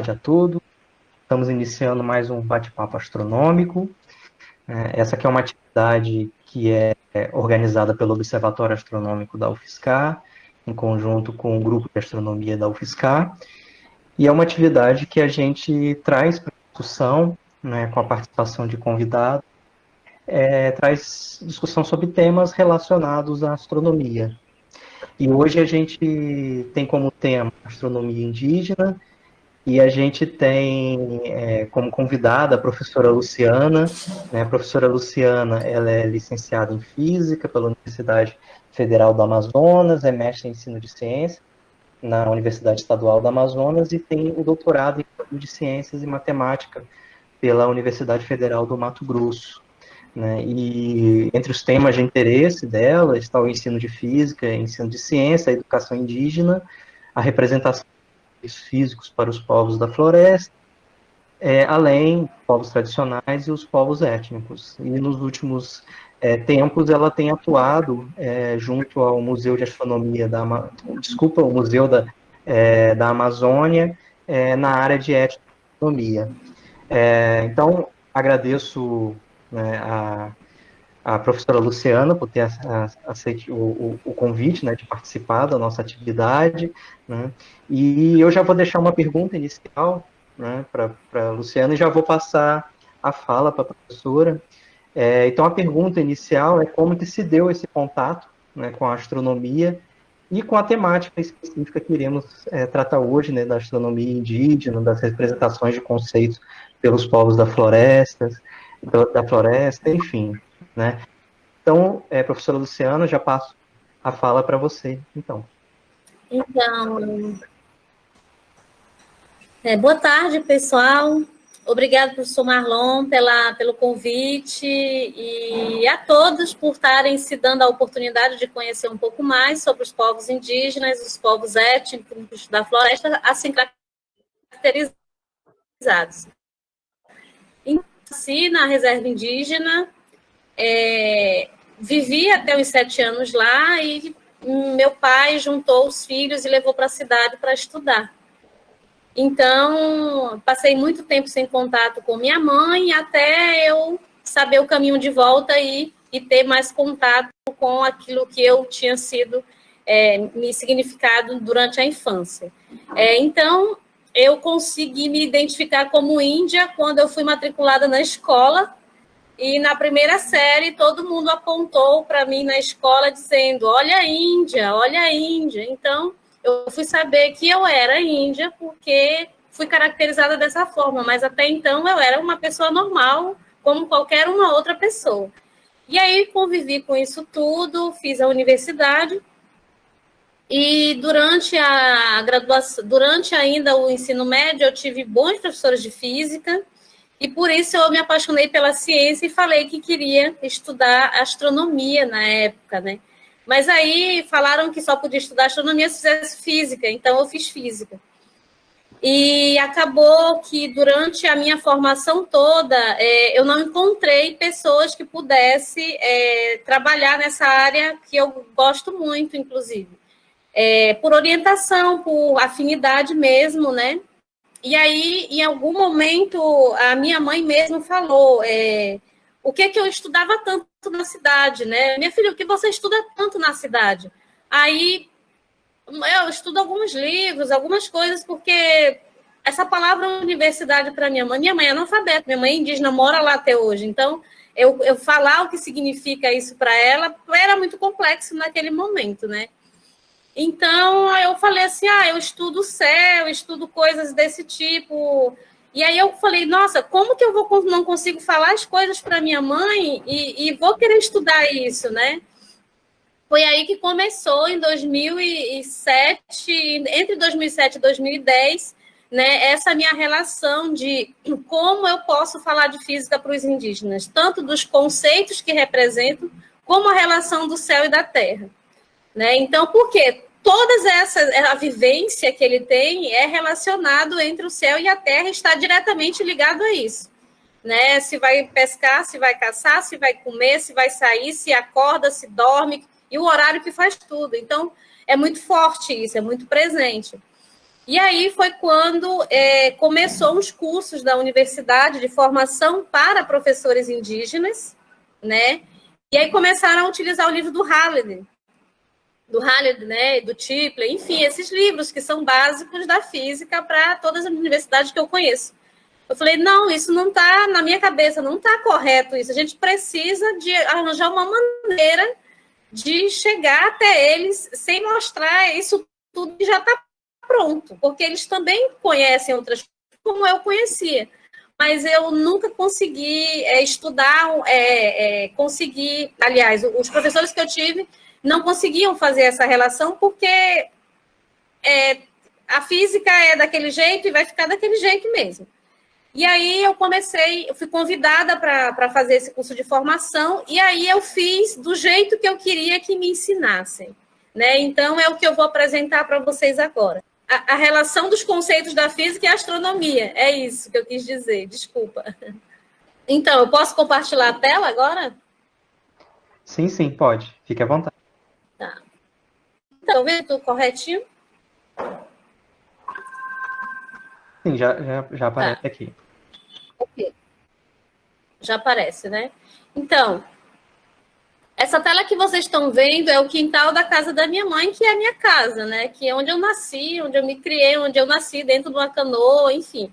tarde a todos. Estamos iniciando mais um bate-papo astronômico. Essa aqui é uma atividade que é organizada pelo Observatório Astronômico da UFSCar, em conjunto com o Grupo de Astronomia da UFSCar. E é uma atividade que a gente traz para discussão, né, com a participação de convidados, traz discussão sobre temas relacionados à astronomia. E hoje a gente tem como tema astronomia indígena, e a gente tem como convidada a professora Luciana. Né? A professora Luciana, ela é licenciada em Física pela Universidade Federal do Amazonas, é mestre em Ensino de Ciência na Universidade Estadual do Amazonas e tem o doutorado em Ensino de Ciências e Matemática pela Universidade Federal do Mato Grosso. Né? E entre os temas de interesse dela está o ensino de Física, ensino de Ciência, a educação indígena, a representação físicos para os povos da floresta, além dos povos tradicionais e os povos étnicos. E nos últimos tempos ela tem atuado junto ao Museu de Astronomia o Museu da Amazônia, na área de etnoastronomia. Então, agradeço a professora Luciana por ter aceito o convite, né, de participar da nossa atividade, né, e eu já vou deixar uma pergunta inicial, né, para a Luciana e já vou passar a fala para a professora. Então, a pergunta inicial é como que se deu esse contato, né, com a astronomia e com a temática específica que iremos tratar hoje, né, da astronomia indígena, das representações de conceitos pelos povos da floresta, enfim. Né? Então, professora Luciana, já passo a fala para você, então. Boa tarde, pessoal. Obrigado, professor Marlon, pelo convite e a todos por estarem se dando a oportunidade de conhecer um pouco mais sobre os povos indígenas, os povos étnicos da floresta, assim caracterizados. Nasci na reserva indígena, vivi até os 7 anos lá e meu pai juntou os filhos e levou para a cidade para estudar. Então, passei muito tempo sem contato com minha mãe até eu saber o caminho de volta e ter mais contato com aquilo que eu tinha sido me significado durante a infância. Então, eu consegui me identificar como índia quando eu fui matriculada na escola. E na primeira série, todo mundo apontou para mim na escola dizendo, olha a Índia, olha a Índia. Então, eu fui saber que eu era índia porque fui caracterizada dessa forma, mas até então eu era uma pessoa normal, como qualquer uma outra pessoa. E aí, convivi com isso tudo, fiz a universidade, e durante a graduação, durante ainda o ensino médio, eu tive bons professores de física, e por isso eu me apaixonei pela ciência e falei que queria estudar astronomia na época, né? Mas aí falaram que só podia estudar astronomia se fizesse física, então eu fiz física. E acabou que durante a minha formação toda, eu não encontrei pessoas que pudessem trabalhar nessa área que eu gosto muito, inclusive. Por orientação, por afinidade mesmo, né? E aí, em algum momento, a minha mãe mesmo falou o que eu estudava tanto na cidade, né? Minha filha, o que você estuda tanto na cidade? Aí, eu estudo alguns livros, algumas coisas, porque essa palavra universidade para minha mãe é analfabeta, minha mãe é indígena, mora lá até hoje, então, eu falar o que significa isso para ela era muito complexo naquele momento, né? Então, eu falei assim, eu estudo o céu, estudo coisas desse tipo. E aí eu falei, nossa, como que eu não consigo falar as coisas para minha mãe e vou querer estudar isso, né? Foi aí que começou, em 2007, entre 2007 e 2010, né, essa minha relação de como eu posso falar de física para os indígenas, tanto dos conceitos que representam, como a relação do céu e da terra. Né? Então, por quê? A vivência que ele tem é relacionado entre o céu e a terra, está diretamente ligado a isso. Né? Se vai pescar, se vai caçar, se vai comer, se vai sair, se acorda, se dorme, e o horário que faz tudo. Então, é muito forte isso, é muito presente. E aí foi quando começou os cursos da universidade de formação para professores indígenas, né? E aí começaram a utilizar o livro do Halliday, né, do Tipley, enfim, esses livros que são básicos da física para todas as universidades que eu conheço. Eu falei, não, isso não está na minha cabeça, não está correto isso. A gente precisa de arranjar uma maneira de chegar até eles sem mostrar isso tudo que já está pronto, porque eles também conhecem outras coisas como eu conhecia. Mas eu nunca consegui estudar, aliás, os professores que eu tive não conseguiam fazer essa relação porque a física é daquele jeito e vai ficar daquele jeito mesmo. E aí eu fui convidada para fazer esse curso de formação, e aí eu fiz do jeito que eu queria que me ensinassem, né? Então é o que eu vou apresentar para vocês agora. A relação dos conceitos da física e astronomia, é isso que eu quis dizer, desculpa. Então, eu posso compartilhar a tela agora? Sim, sim, pode. Fique à vontade. Tá. Então, vendo tudo corretinho? Sim, já aparece aqui. Ok. Já aparece, né? Então, essa tela que vocês estão vendo é o quintal da casa da minha mãe, que é a minha casa, né? Que é onde eu nasci, onde eu me criei, onde eu nasci dentro de uma canoa, enfim.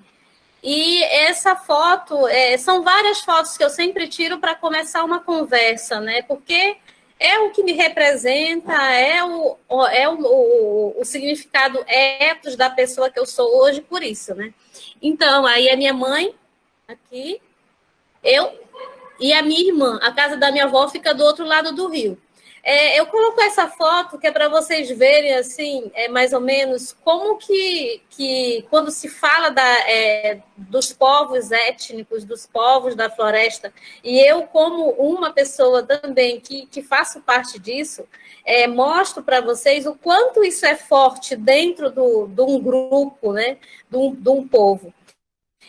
E essa foto, são várias fotos que eu sempre tiro para começar uma conversa, né? Porque é o que me representa, é o significado ethos da pessoa que eu sou hoje, por isso, né? Então, aí a minha mãe, aqui, eu e a minha irmã. A casa da minha avó fica do outro lado do rio. Eu coloco essa foto que é para vocês verem, assim, mais ou menos, como que quando se fala dos povos étnicos, dos povos da floresta, e eu, como uma pessoa também que faço parte disso, mostro para vocês o quanto isso é forte dentro de um grupo, né, de um povo.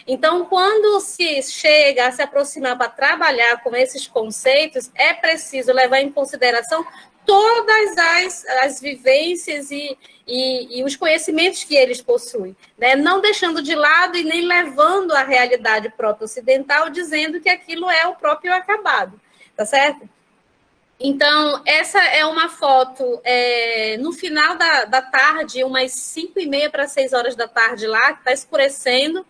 Então, quando se chega a se aproximar para trabalhar com esses conceitos, é preciso levar em consideração todas as vivências e os conhecimentos que eles possuem, né? Não deixando de lado e nem levando a realidade proto-ocidental, dizendo que aquilo é o próprio acabado, tá certo? Então, essa é uma foto no final da tarde, umas 5h30 para 6 horas da tarde lá, que está escurecendo,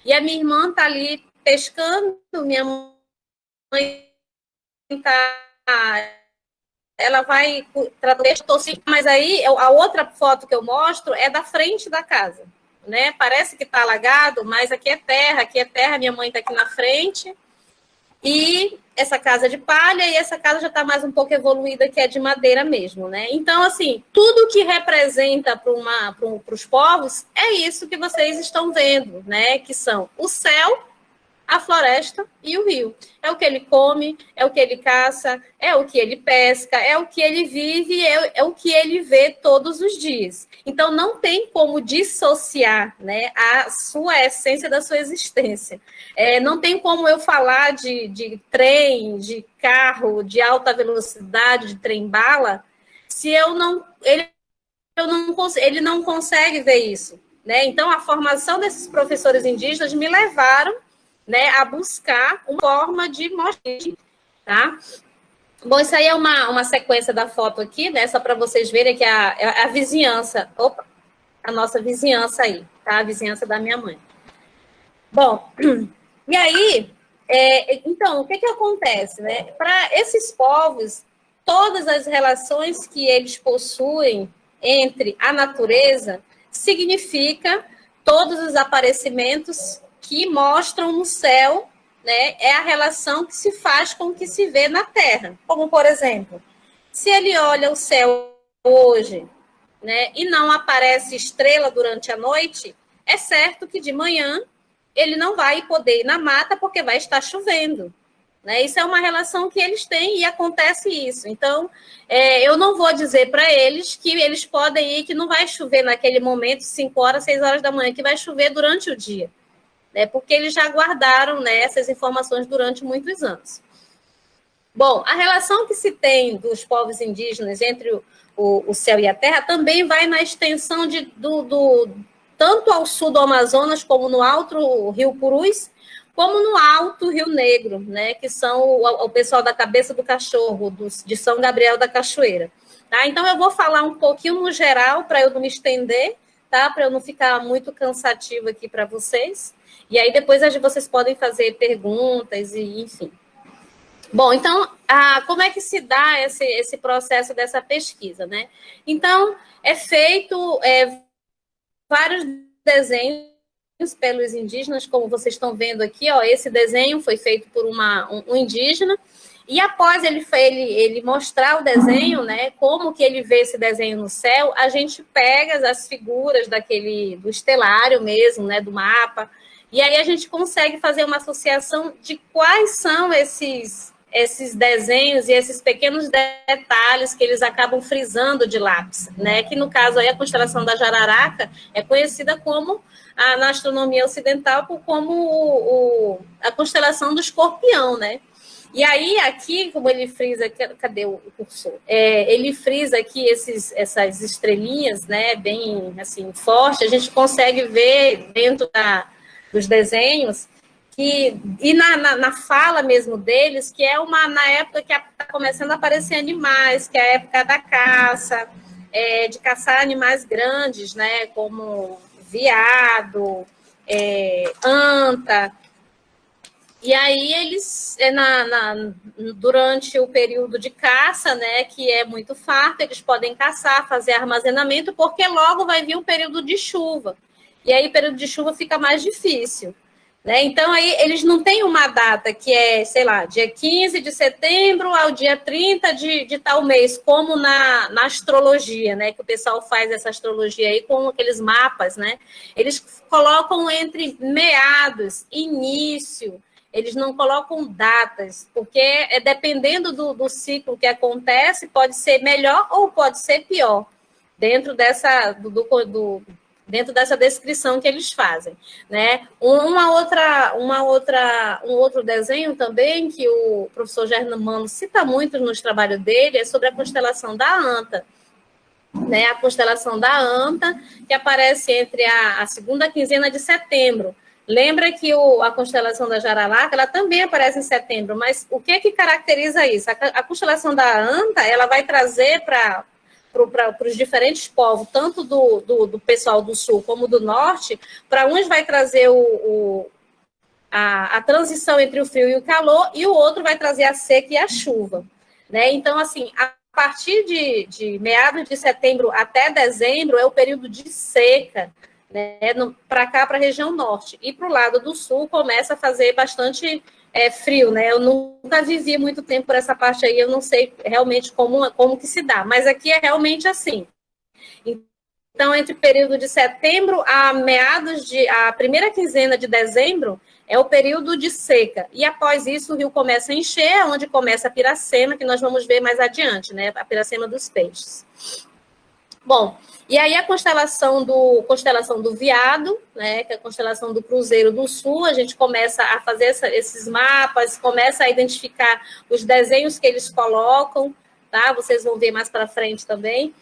e a minha irmã está ali pescando, minha mãe está... Ela vai tratar mas aí a outra foto que eu mostro é da frente da casa, né? Parece que está alagado, mas aqui é terra, minha mãe está aqui na frente, e essa casa de palha, e essa casa já está mais um pouco evoluída, que é de madeira mesmo, né? Então, assim, tudo que representa para os povos é isso que vocês estão vendo, né? Que são o céu, a floresta e o rio. É o que ele come, é o que ele caça, é o que ele pesca, é o que ele vive, é o que ele vê todos os dias. Então, não tem como dissociar, né, a sua essência da sua existência. Não tem como eu falar de trem, de carro, de alta velocidade, de trem-bala, se ele não consegue ver isso, né? Então, a formação desses professores indígenas me levaram, né, a buscar uma forma de mostrar, tá? Bom, isso aí é uma sequência da foto aqui, né, só para vocês verem que a vizinhança, a nossa vizinhança aí, tá? A vizinhança da minha mãe. Bom, e aí, então, o que acontece, né? Para esses povos, todas as relações que eles possuem entre a natureza significa todos os aparecimentos que mostram no céu, né, é a relação que se faz com o que se vê na Terra. Como, por exemplo, se ele olha o céu hoje, né, e não aparece estrela durante a noite, é certo que de manhã ele não vai poder ir na mata porque vai estar chovendo. Né? Isso é uma relação que eles têm e acontece isso. Então, eu não vou dizer para eles que eles podem ir, que não vai chover naquele momento, 5 horas, 6 horas da manhã, que vai chover durante o dia. Né, porque eles já guardaram, né, essas informações durante muitos anos. Bom, a relação que se tem dos povos indígenas entre o céu e a terra também vai na extensão tanto ao sul do Amazonas, como no alto Rio Purus, como no alto Rio Negro, né, que são o pessoal da Cabeça do Cachorro, de São Gabriel da Cachoeira. Tá? Então, eu vou falar um pouquinho no geral, para eu não me estender, tá? Para eu não ficar muito cansativo aqui para vocês. E aí, depois, vocês podem fazer perguntas, e enfim. Bom, então, como é que se dá esse processo dessa pesquisa, né? Então, é feito vários desenhos pelos indígenas, como vocês estão vendo aqui, ó, esse desenho foi feito por um indígena, e após ele mostrar o desenho, né, como que ele vê esse desenho no céu, a gente pega as figuras do estelário mesmo, né, do mapa, e aí a gente consegue fazer uma associação de quais são esses desenhos e esses pequenos detalhes que eles acabam frisando de lápis, né? Que no caso aí a constelação da Jararaca é conhecida como na astronomia ocidental como a constelação do Escorpião, né? E aí aqui, como ele frisa, cadê o cursor? Ele frisa aqui essas estrelinhas, né? Bem assim forte, a gente consegue ver dentro dos desenhos. E na fala mesmo deles, que é na época que está começando a aparecer animais, que é a época da caça, de caçar animais grandes, né, como veado, anta. E aí eles, durante o período de caça, né, que é muito farto, eles podem caçar, fazer armazenamento, porque logo vai vir o período de chuva. E aí o período de chuva fica mais difícil. Né? Então, aí eles não têm uma data que é, sei lá, dia 15 de setembro ao dia 30 de tal mês, como na astrologia, né? Que o pessoal faz essa astrologia aí com aqueles mapas, né? Eles colocam entre meados, início, eles não colocam datas, porque dependendo do ciclo que acontece, pode ser melhor ou pode ser pior, dentro dentro dessa descrição que eles fazem, né? Um outro desenho também que o professor Germano cita muito nos trabalhos dele é sobre a constelação da Anta, né? A constelação da Anta, que aparece entre a segunda quinzena de setembro. Lembra que a constelação da Jararaca, ela também aparece em setembro, mas o que caracteriza isso? A constelação da Anta, ela vai trazer para os diferentes povos, tanto do pessoal do sul como do norte, para uns vai trazer a transição entre o frio e o calor, e o outro vai trazer a seca e a chuva. Né? Então, assim, a partir de meados de setembro até dezembro é o período de seca, né? Para cá, para a região norte. E para o lado do sul começa a fazer bastante frio, né? Eu nunca vivi muito tempo por essa parte aí, eu não sei realmente como que se dá, mas aqui é realmente assim. Então, entre o período de setembro a a primeira quinzena de dezembro é o período de seca, e após isso o rio começa a encher, onde começa a piracema, que nós vamos ver mais adiante, né? A piracema dos peixes. Bom, e aí a constelação do Veado, né, que é a constelação do Cruzeiro do Sul, a gente começa a fazer esses mapas, começa a identificar os desenhos que eles colocam, tá? Vocês vão ver mais para frente também.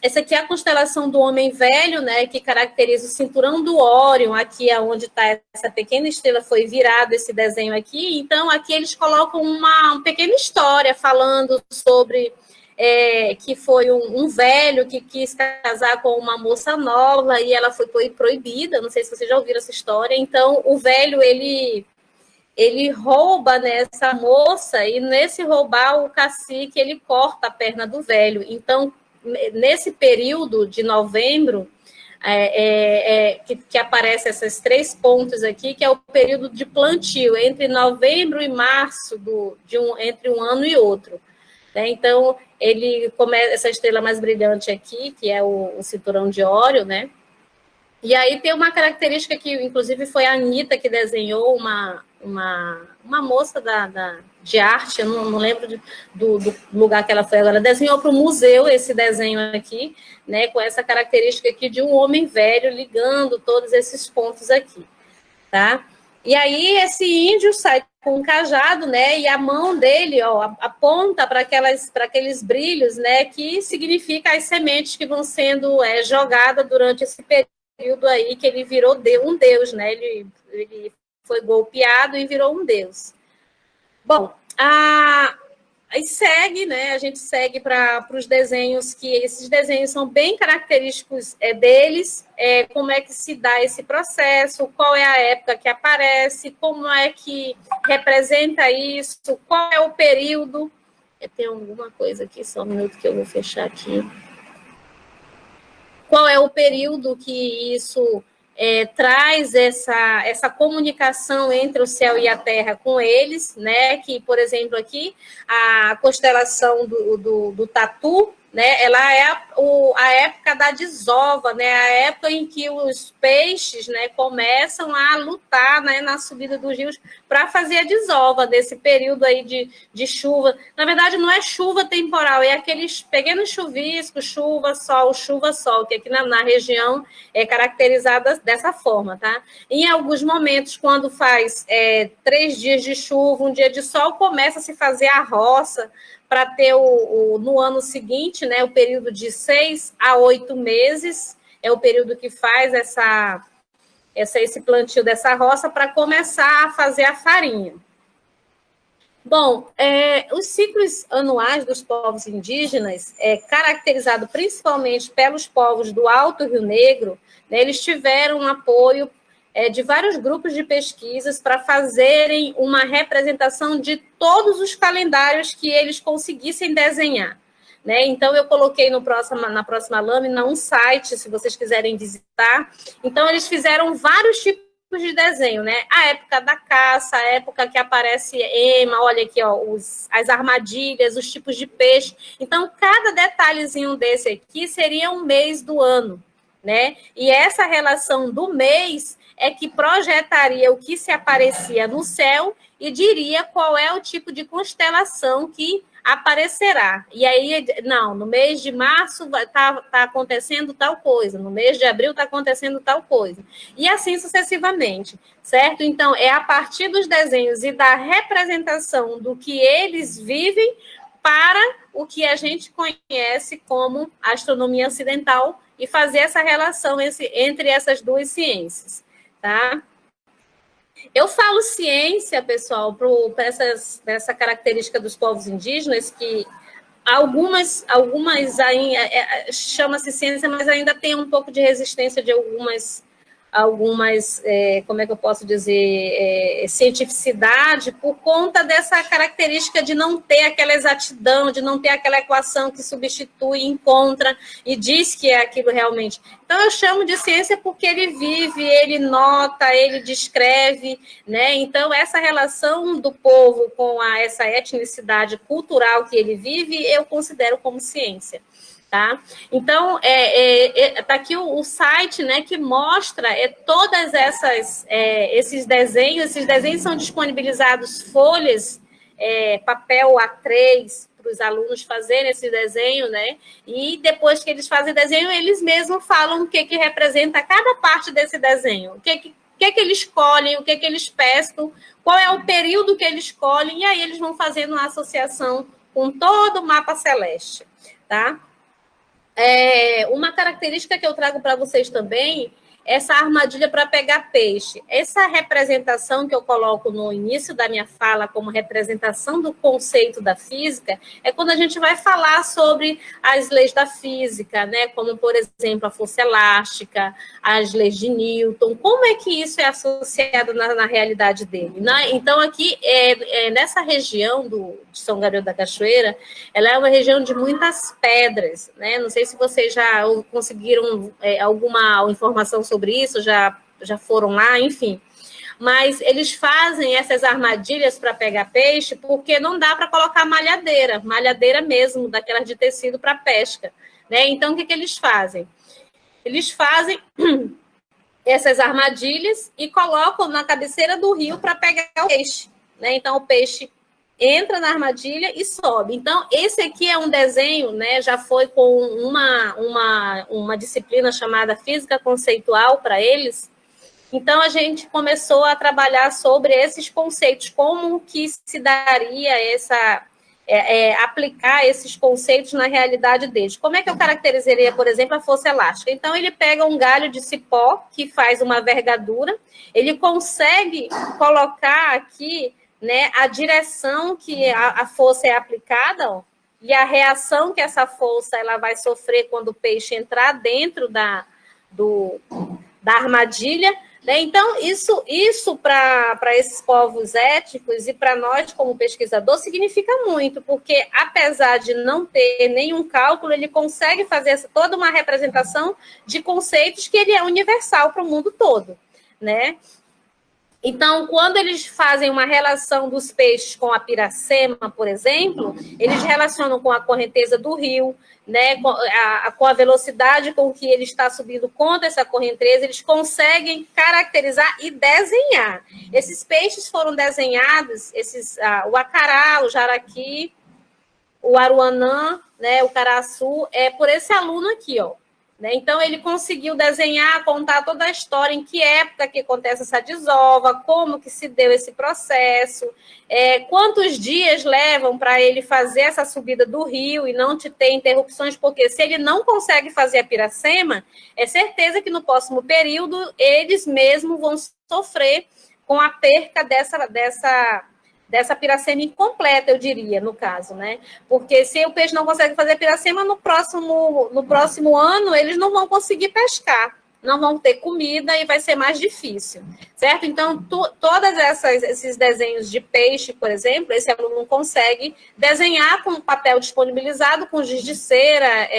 Essa aqui é a constelação do Homem Velho, né, que caracteriza o cinturão do Órion, aqui é onde está essa pequena estrela, foi virado esse desenho aqui. Então, aqui eles colocam uma pequena história falando sobre... que foi um velho que quis casar com uma moça nova e ela foi proibida, não sei se vocês já ouviram essa história. Então, o velho, ele rouba nessa moça, e nesse roubar, o cacique, ele corta a perna do velho. Então, nesse período de novembro, que aparece esses 3 pontos aqui, que é o período de plantio, entre novembro e março, entre um ano e outro. Então, ele começa essa estrela mais brilhante aqui, que é o cinturão de Órion, né? E aí tem uma característica que, inclusive, foi a Anitta que desenhou, uma moça de arte, eu não lembro do lugar que ela foi agora, desenhou para o museu esse desenho aqui, né? Com essa característica aqui de um homem velho ligando todos esses pontos aqui, tá? E aí esse índio sai com um cajado, né? E a mão dele, ó, aponta para aqueles brilhos, né? Que significa as sementes que vão sendo jogadas durante esse período aí que ele virou um deus, né? Ele foi golpeado e virou um deus. Bom, aí segue, né? A gente segue para os desenhos, que esses desenhos são bem característicos deles, como é que se dá esse processo, qual é a época que aparece, como é que representa isso, qual é o período. Eu tenho alguma coisa aqui, só um minuto que eu vou fechar aqui. Qual é o período que isso traz essa comunicação entre o céu e a terra com eles, né? Que, por exemplo, aqui, a constelação do Tatu, né? Ela é a época da desova, né? A época em que os peixes, né, começam a lutar, né, na subida dos rios para fazer a desova desse período aí de chuva. Na verdade, não é chuva temporal, é aqueles pequenos chuviscos, chuva, sol, que aqui na região é caracterizada dessa forma, tá? Em alguns momentos, quando faz 3 dias de chuva, um dia de sol, começa a se fazer a roça, para ter no ano seguinte, né, o período de 6 a 8 meses, é o período que faz esse plantio dessa roça para começar a fazer a farinha. Bom, os ciclos anuais dos povos indígenas, caracterizado principalmente pelos povos do Alto Rio Negro, né, eles tiveram apoio de vários grupos de pesquisas para fazerem uma representação de todos os calendários que eles conseguissem desenhar, né? Então, eu coloquei na próxima lâmina um site, se vocês quiserem visitar. Então, eles fizeram vários tipos de desenho, né? A época da caça, a época que aparece ema, olha aqui, ó, as armadilhas, os tipos de peixe. Então, cada detalhezinho desse aqui seria um mês do ano, né? E essa relação do mês é que projetaria o que se aparecia no céu e diria qual é o tipo de constelação que aparecerá. E aí, não, no mês de março tá acontecendo tal coisa, no mês de abril está acontecendo tal coisa. E assim sucessivamente, certo? Então, é a partir dos desenhos e da representação do que eles vivem para o que a gente conhece como astronomia ocidental e fazer essa relação entre essas duas ciências. Tá? Eu falo ciência, pessoal, para essa característica dos povos indígenas, que algumas chama-se ciência, mas ainda tem um pouco de resistência de algumas como é que eu posso dizer, cientificidade, por conta dessa característica de não ter aquela exatidão, de não ter aquela equação que substitui, encontra e diz que é aquilo realmente. Então, eu chamo de ciência porque ele vive, ele nota, ele descreve, né? Então, essa relação do povo com essa etnicidade cultural que ele vive, eu considero como ciência. Tá? Então, tá aqui o site, né, que mostra todas esses desenhos. Esses desenhos são disponibilizados folhas, papel A3, para os alunos fazerem esse desenho, né? E depois que eles fazem desenho, eles mesmos falam o que representa cada parte desse desenho, o que eles escolhem, o que eles pescam, qual é o período que eles escolhem, e aí eles vão fazendo uma associação com todo o mapa celeste, tá? Uma característica que eu trago para vocês também, essa armadilha para pegar peixe. Essa representação que eu coloco no início da minha fala como representação do conceito da física, é quando a gente vai falar sobre as leis da física, né? Como, por exemplo, a força elástica, as leis de Newton. Como é que isso é associado na realidade dele? Então, aqui, nessa região de São Gabriel da Cachoeira, ela é uma região de muitas pedras, né? Não sei se vocês já conseguiram alguma informação sobre isso, já foram lá, enfim. Mas eles fazem essas armadilhas para pegar peixe porque não dá para colocar malhadeira mesmo, daquelas de tecido para pesca, né? Então, o que eles fazem? Eles fazem essas armadilhas e colocam na cabeceira do rio para pegar o peixe, né? Então, o peixe entra na armadilha e sobe. Então, esse aqui é um desenho, né? Já foi com uma disciplina chamada Física Conceitual para eles, Então, a gente começou a trabalhar sobre esses conceitos, como que se daria aplicar esses conceitos na realidade deles. Como é que eu caracterizaria, por exemplo, a força elástica? Então, ele pega um galho de cipó, que faz uma vergadura, ele consegue colocar aqui, né, a direção que a força é aplicada, ó, e a reação que essa força ela vai sofrer quando o peixe entrar dentro da armadilha, né? Então, isso para esses povos étnicos e para nós, como pesquisador, significa muito, porque apesar de não ter nenhum cálculo, ele consegue fazer toda uma representação de conceitos que ele é universal para o mundo todo, né? Então, quando eles fazem uma relação dos peixes com a piracema, por exemplo, eles relacionam com a correnteza do rio, né, com a velocidade com que ele está subindo contra essa correnteza, eles conseguem caracterizar e desenhar. Esses peixes foram desenhados, o acará, o jaraqui, o aruanã, né, o caraçu, por esse aluno aqui, ó. Né? Então, ele conseguiu desenhar, contar toda a história, em que época que acontece essa desova, como que se deu esse processo, quantos dias levam para ele fazer essa subida do rio e não ter interrupções, porque se ele não consegue fazer a piracema, é certeza que no próximo período eles mesmos vão sofrer com a perca dessa piracema incompleta, eu diria, no caso, né? Porque se o peixe não consegue fazer piracema, no próximo ano eles não vão conseguir pescar, não vão ter comida e vai ser mais difícil, certo? Então, todos esses desenhos de peixe, por exemplo, esse aluno consegue desenhar com papel disponibilizado, com giz de cera,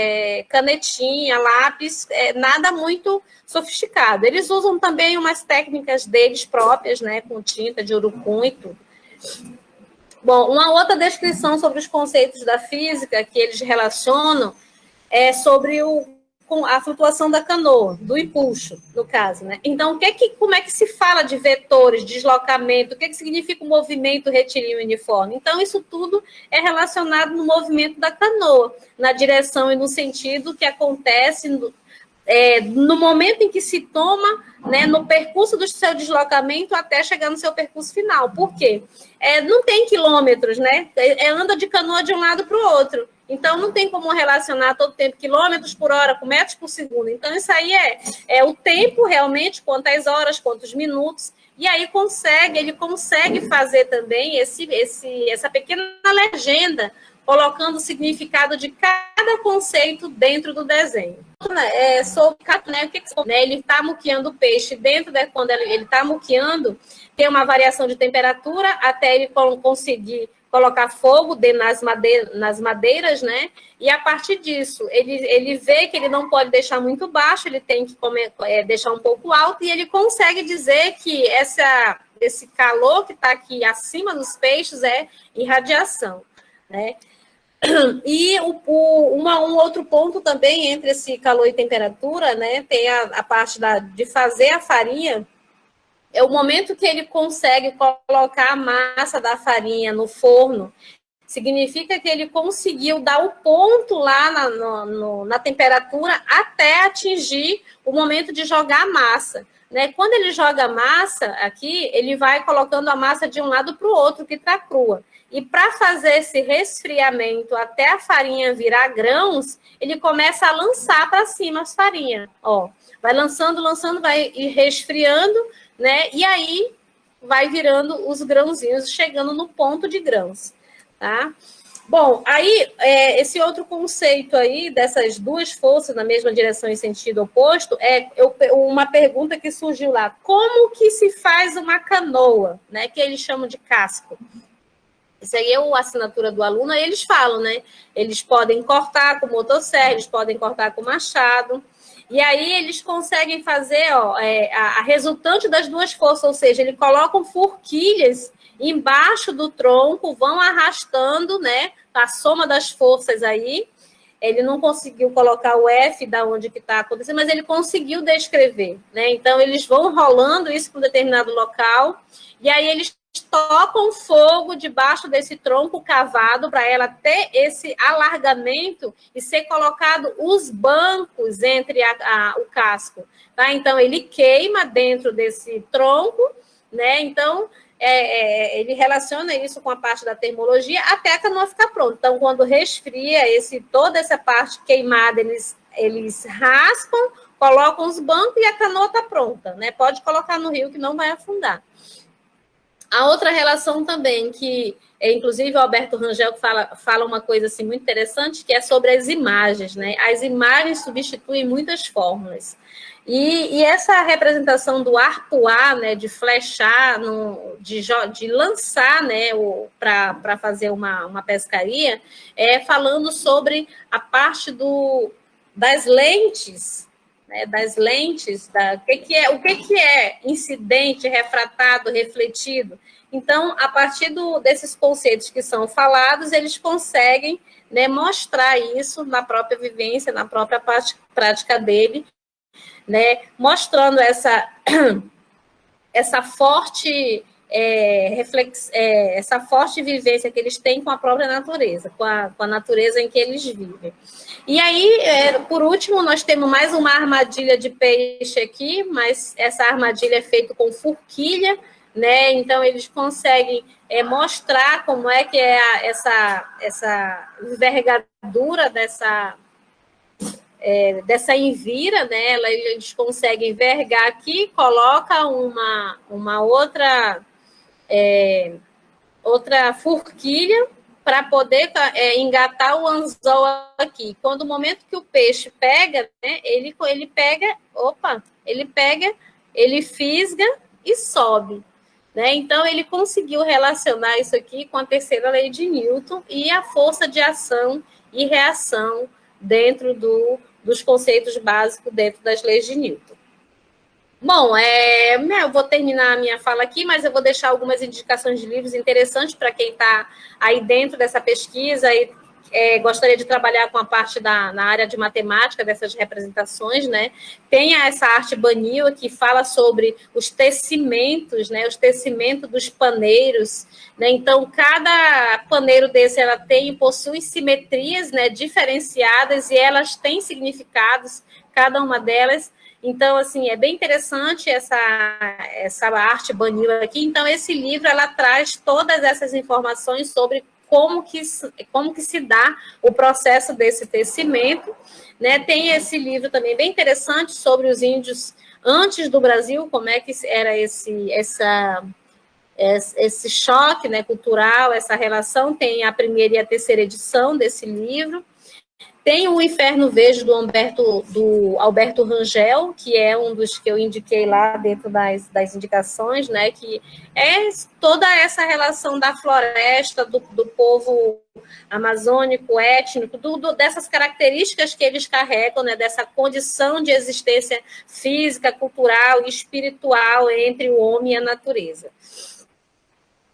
canetinha, lápis, nada muito sofisticado. Eles usam também umas técnicas deles próprias, né? Com tinta de urucum e tudo. Bom, uma outra descrição sobre os conceitos da física que eles relacionam é sobre a flutuação da canoa, do empuxo, no caso, né? Então, como é que se fala de vetores, deslocamento, o que significa o movimento retilíneo uniforme? Então, isso tudo é relacionado no movimento da canoa, na direção e no sentido que acontece no momento em que se toma, né, no percurso do seu deslocamento até chegar no seu percurso final. Por quê? Não tem quilômetros, né? Anda de canoa de um lado para o outro. Então, não tem como relacionar todo o tempo, quilômetros por hora, com metros por segundo. Então, isso aí é o tempo realmente, quantas horas, quantos minutos. E aí ele consegue fazer também essa pequena legenda, colocando o significado de cada conceito dentro do desenho. Sobre né, ele está muqueando o peixe quando ele está muqueando, tem uma variação de temperatura até ele conseguir colocar fogo nas madeiras, né? E a partir disso, ele vê que ele não pode deixar muito baixo, ele tem que deixar um pouco alto, e ele consegue dizer que esse calor que está aqui acima dos peixes é irradiação, né? E um outro ponto também entre esse calor e temperatura, né? Tem a parte de fazer a farinha. É o momento que ele consegue colocar a massa da farinha no forno, significa que ele conseguiu dar o ponto lá na temperatura até atingir o momento de jogar a massa. Né? Quando ele joga a massa aqui, ele vai colocando a massa de um lado para o outro, que está crua. E para fazer esse resfriamento até a farinha virar grãos, ele começa a lançar para cima as farinhas. Ó, vai lançando, vai resfriando, né? E aí vai virando os grãozinhos, chegando no ponto de grãos, tá? Bom, aí esse outro conceito aí dessas duas forças na mesma direção e sentido oposto uma pergunta que surgiu lá: como que se faz uma canoa, né? Que eles chamam de casco. Isso aí é a assinatura do aluno, aí eles falam, né? Eles podem cortar com motosserra, eles podem cortar com machado. E aí eles conseguem fazer a resultante das duas forças, ou seja, eles colocam forquilhas embaixo do tronco, vão arrastando, né, a soma das forças aí. Ele não conseguiu colocar o F da onde que está acontecendo, mas ele conseguiu descrever, né? Então, eles vão rolando isso para um determinado local, e aí eles tocam fogo debaixo desse tronco cavado para ela ter esse alargamento e ser colocado os bancos entre o casco. Tá? Então, ele queima dentro desse tronco, né? Então, ele relaciona isso com a parte da termologia até a canoa ficar pronta. Então, quando resfria, toda essa parte queimada, eles raspam, colocam os bancos e a canoa está pronta. Né? Pode colocar no rio que não vai afundar. A outra relação também, que inclusive o Alberto Rangel fala uma coisa assim, muito interessante, que é sobre as imagens. Né? As imagens substituem muitas fórmulas. E essa representação do arpoar, né, de flechar, de lançar, né, para fazer uma pescaria, falando sobre a parte das lentes, né, o que é incidente, refratado, refletido. Então, a partir desses conceitos que são falados, eles conseguem, né, mostrar isso na própria vivência, na própria prática dele, né, mostrando essa forte essa forte vivência que eles têm com a própria natureza, com a natureza em que eles vivem. E aí, por último, nós temos mais uma armadilha de peixe aqui, mas essa armadilha é feita com forquilha, né? Então, eles conseguem mostrar como é que é essa envergadura dessa envira, né? Eles conseguem envergar aqui, coloca uma outra forquilha para poder engatar o anzol aqui. Quando o momento que o peixe pega, né, ele pega, ele fisga e sobe. Né? Então, ele conseguiu relacionar isso aqui com a terceira lei de Newton e a força de ação e reação dentro dos conceitos básicos dentro das leis de Newton. Bom, eu vou terminar a minha fala aqui, mas eu vou deixar algumas indicações de livros interessantes para quem está aí dentro dessa pesquisa e gostaria de trabalhar com a parte na área de matemática dessas representações, né? Tem essa arte Banil, que fala sobre os tecimentos, né? Os tecimentos dos paneiros, né? Então, cada paneiro desse, possui simetrias, né, diferenciadas, e elas têm significados, cada uma delas. Então, assim, é bem interessante essa arte Banil aqui. Então, esse livro, ela traz todas essas informações sobre como que se dá o processo desse tecimento, né? Tem esse livro também bem interessante sobre os índios antes do Brasil, como é que era esse choque, né, cultural, essa relação. Tem a primeira e a terceira edição desse livro. Tem o Inferno Vejo, do Alberto Rangel, que é um dos que eu indiquei lá dentro das indicações, né, que é toda essa relação da floresta, do povo amazônico, étnico, dessas características que eles carregam, né, dessa condição de existência física, cultural e espiritual entre o homem e a natureza.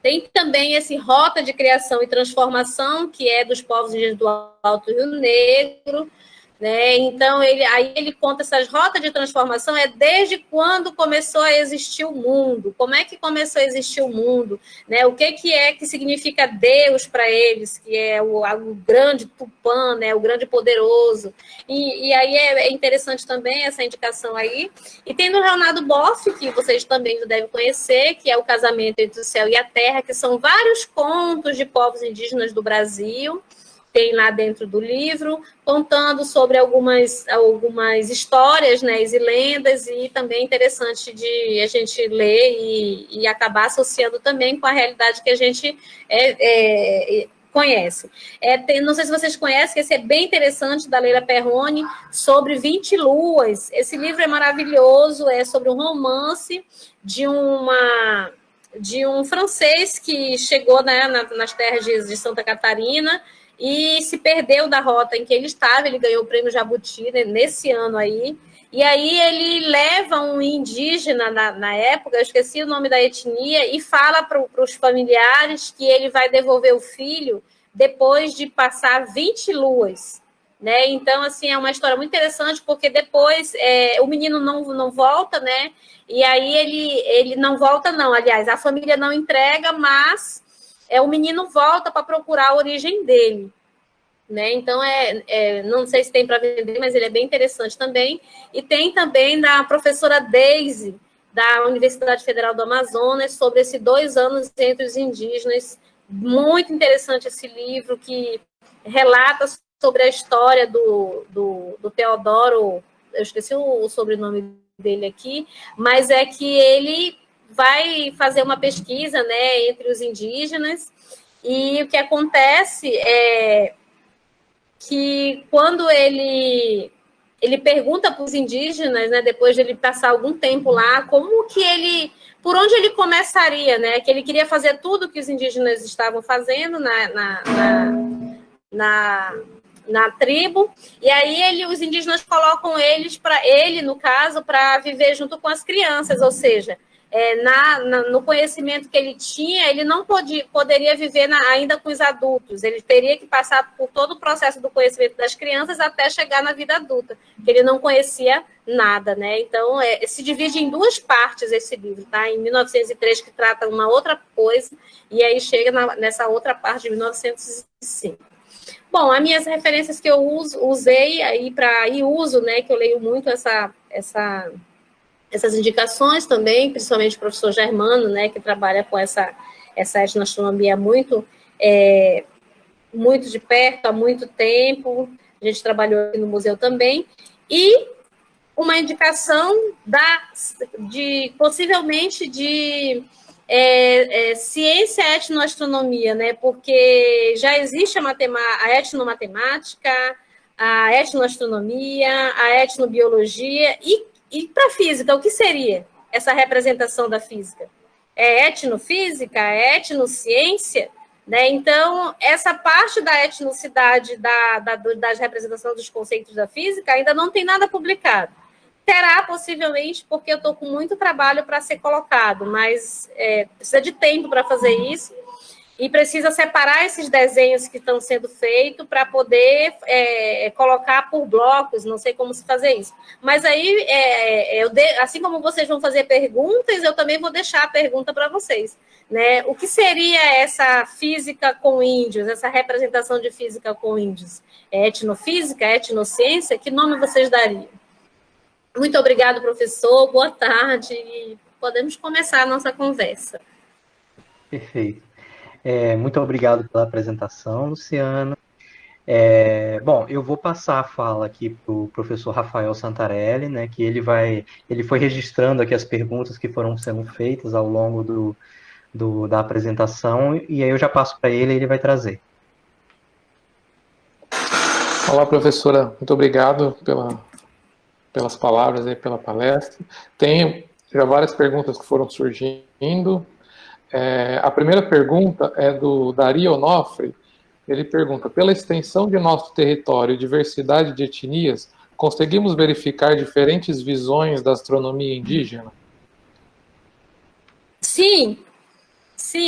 Tem também esse Rota de Criação e Transformação, que é dos povos indígenas do Alto Rio Negro, né? Então, ele conta essas rotas de transformação, desde quando começou a existir o mundo, como é que começou a existir o mundo, né? O que significa Deus para eles, que é o grande Tupã, né? O grande poderoso. E aí é interessante também essa indicação aí. E tem do Leonardo Boff, que vocês também devem conhecer, que é O Casamento entre o Céu e a Terra, que são vários contos de povos indígenas do Brasil. Tem lá dentro do livro, contando sobre algumas histórias, né, e lendas, e também é interessante de a gente ler e acabar associando também com a realidade que a gente conhece. Não sei se vocês conhecem, esse é bem interessante, da Leila Perrone, sobre 20 luas. Esse livro é maravilhoso, é sobre um romance de um francês que chegou, né, nas terras de Santa Catarina, e se perdeu da rota em que ele estava. Ele ganhou o prêmio Jabuti, né, nesse ano aí, e aí ele leva um indígena na época, eu esqueci o nome da etnia, e fala para os familiares que ele vai devolver o filho depois de passar 20 luas, né? Então, assim, é uma história muito interessante, porque depois o menino não volta, né? E aí ele não volta, não. Aliás, a família não entrega, mas o menino volta para procurar a origem dele, né? Então, não sei se tem para vender, mas ele é bem interessante também. E tem também da professora Daisy, da Universidade Federal do Amazonas, sobre esses 2 anos entre os indígenas. Muito interessante esse livro, que relata sobre a história do Teodoro, eu esqueci o sobrenome dele aqui, mas é que ele vai fazer uma pesquisa, né, entre os indígenas, e o que acontece é que quando ele pergunta para os indígenas, né, depois de ele passar algum tempo lá, como que por onde ele começaria, né, que ele queria fazer tudo que os indígenas estavam fazendo na tribo, e aí os indígenas colocam ele, no caso, para viver junto com as crianças, ou seja, no conhecimento que ele tinha, ele não poderia viver ainda com os adultos, ele teria que passar por todo o processo do conhecimento das crianças até chegar na vida adulta, que ele não conhecia nada, né? Então, se divide em 2 partes esse livro, tá? Em 1903, que trata uma outra coisa, e aí chega nessa outra parte de 1905. Bom, as minhas referências que eu usei aí uso, né, que eu leio muito essas indicações também, principalmente o professor Germano, né, que trabalha com essa etnoastronomia muito de perto, há muito tempo. A gente trabalhou aqui no museu também. E uma indicação possivelmente de ciência e etnoastronomia, né? Porque já existe a etnomatemática, a etnoastronomia, a etnobiologia, e para a física, o que seria essa representação da física? É etnofísica? É etnociência? Né? Então, essa parte da etnicidade, das representações dos conceitos da física, ainda não tem nada publicado. Terá, possivelmente, porque eu estou com muito trabalho para ser colocado, mas precisa de tempo para fazer isso, e precisa separar esses desenhos que estão sendo feitos para poder colocar por blocos, não sei como se fazer isso. Mas aí, assim como vocês vão fazer perguntas, eu também vou deixar a pergunta para vocês. Né? O que seria essa física com índios, essa representação de física com índios? É etnofísica, etnociência? Que nome vocês dariam? Muito obrigado, professor. Boa tarde. Podemos começar a nossa conversa. Perfeito. Muito obrigado pela apresentação, Luciana. Bom, eu vou passar a fala aqui para o professor Rafael Santarelli, né, que ele foi registrando aqui as perguntas que foram sendo feitas ao longo da apresentação, e aí eu já passo para ele e ele vai trazer. Olá, professora. Muito obrigado pelas palavras e pela palestra. Tem já várias perguntas que foram surgindo. A primeira pergunta é do Dari Onofre. Ele pergunta: pela extensão de nosso território e diversidade de etnias, conseguimos verificar diferentes visões da astronomia indígena? Sim,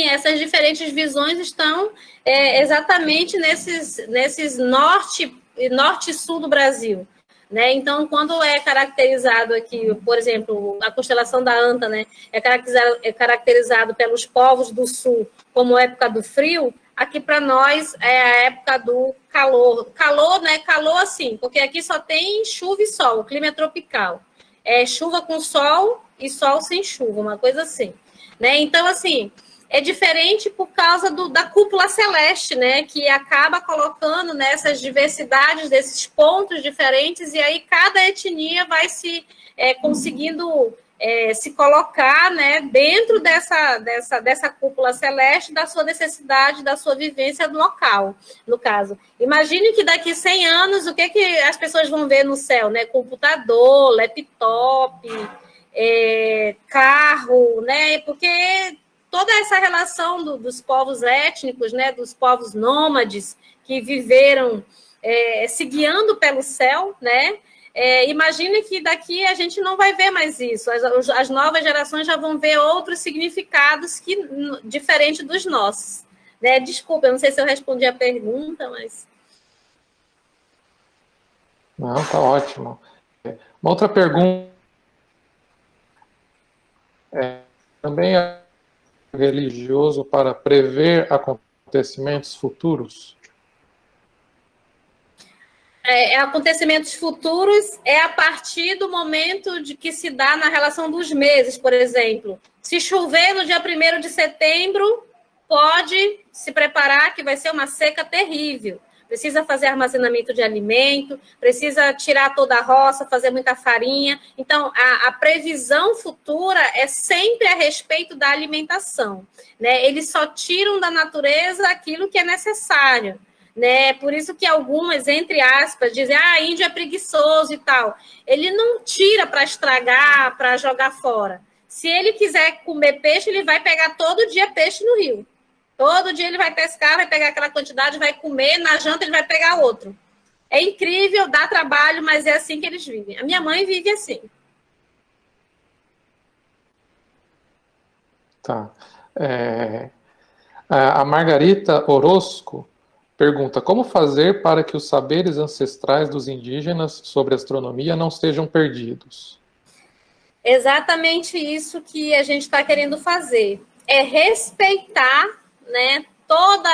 essas diferentes visões estão exatamente nesses norte e sul do Brasil. Né? Então, quando é caracterizado aqui, por exemplo, a constelação da Anta, né, é caracterizado pelos povos do sul como época do frio, aqui para nós é a época do calor. Calor, né? Calor assim, porque aqui só tem chuva e sol, o clima é tropical. É chuva com sol e sol sem chuva, uma coisa assim. Né? Então, assim, é diferente por causa da cúpula celeste, né, que acaba colocando nessas diversidades desses pontos diferentes, e aí cada etnia vai conseguindo se colocar, né, dentro dessa cúpula celeste, da sua necessidade, da sua vivência do local, no caso. Imagine que daqui 100 anos, o que as pessoas vão ver no céu, né? Computador, laptop, carro, né? Porque toda essa relação dos povos étnicos, né, dos povos nômades que viveram se guiando pelo céu, né? Imagine que daqui a gente não vai ver mais isso. As novas gerações já vão ver outros significados diferente dos nossos. Né? Desculpa, eu não sei se eu respondi a pergunta, mas... Não, tá ótimo. Uma outra pergunta, também é religioso para prever acontecimentos futuros? Acontecimentos futuros é a partir do momento de que se dá na relação dos meses, por exemplo. Se chover no dia 1º de setembro, pode se preparar que vai ser uma seca terrível. Precisa fazer armazenamento de alimento, precisa tirar toda a roça, fazer muita farinha. Então, a previsão futura é sempre a respeito da alimentação, né? Eles só tiram da natureza aquilo que é necessário, né? Por isso que algumas, entre aspas, dizem, índio é preguiçoso e tal. Ele não tira para estragar, para jogar fora. Se ele quiser comer peixe, ele vai pegar todo dia peixe no rio. Todo dia ele vai pescar, vai pegar aquela quantidade, vai comer, na janta ele vai pegar outro. É incrível, dá trabalho, mas é assim que eles vivem. A minha mãe vive assim. Tá. A Margarita Orozco pergunta, como fazer para que os saberes ancestrais dos indígenas sobre astronomia não sejam perdidos? Exatamente isso que a gente está querendo fazer. É respeitar, né, toda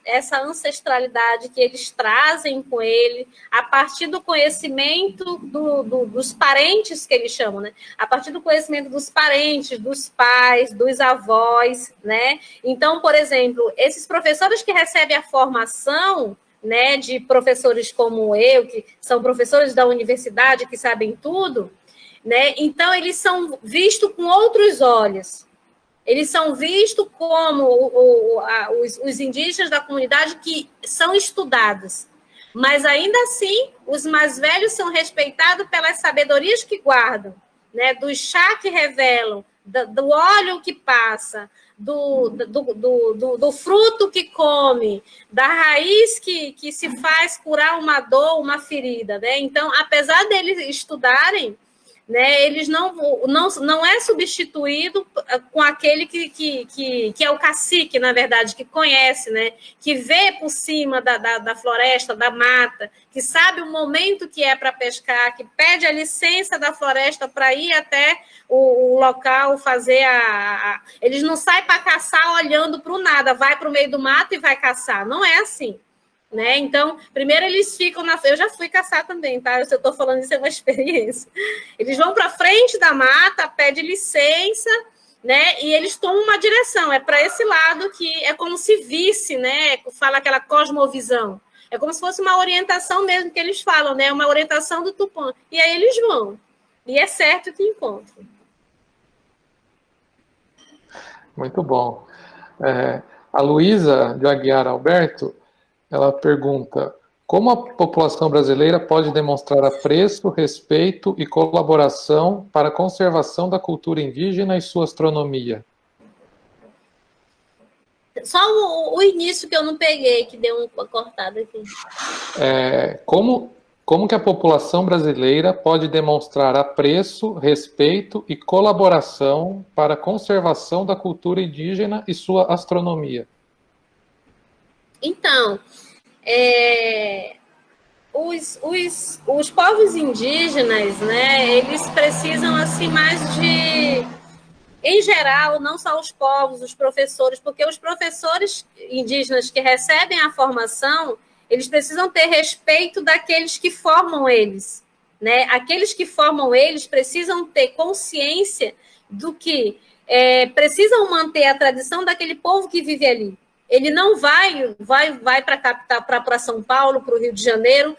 essa ancestralidade que eles trazem com ele, a partir do conhecimento dos parentes, que eles chamam, né? A partir do conhecimento dos parentes, dos pais, dos avós, né? Então, por exemplo, esses professores que recebem a formação, né, de professores como eu, que são professores da universidade, que sabem tudo, né? Então, eles são vistos com outros olhos. Eles são vistos como os indígenas da comunidade que são estudados. Mas, ainda assim, os mais velhos são respeitados pelas sabedorias que guardam, né? Do chá que revelam, do óleo que passa, do fruto que come, da raiz que se faz curar uma dor, uma ferida, né? Então, apesar deles estudarem, né, eles não é substituído com aquele que é o cacique, na verdade, que conhece, né, que vê por cima da floresta, da mata, que sabe o momento que é para pescar, que pede a licença da floresta para ir até o local fazer Eles não saem para caçar olhando para o nada, vai para o meio do mato e vai caçar. Não é assim. Né? Então, primeiro eles ficam eu já fui caçar também, tá? Se eu estou falando isso é uma experiência. Eles vão para frente da mata, pedem licença, né? E eles tomam uma direção, é para esse lado que é como se visse, né? Fala aquela cosmovisão. É como se fosse uma orientação mesmo que eles falam, né? Uma orientação do Tupã. E aí eles vão. E é certo que encontram. Muito bom. A Luísa de Aguiar Alberto, ela pergunta, como a população brasileira pode demonstrar apreço, respeito e colaboração para a conservação da cultura indígena e sua astronomia? Só o início que eu não peguei, que deu uma cortada aqui. Como que a população brasileira pode demonstrar apreço, respeito e colaboração para a conservação da cultura indígena e sua astronomia? Então, os povos indígenas, né, eles precisam, assim, mais em geral, não só os povos, os professores, porque os professores indígenas que recebem a formação, eles precisam ter respeito daqueles que formam eles, né? Aqueles que formam eles precisam ter consciência do que precisam manter a tradição daquele povo que vive ali. Ele não vai para a capital, para São Paulo, para o Rio de Janeiro,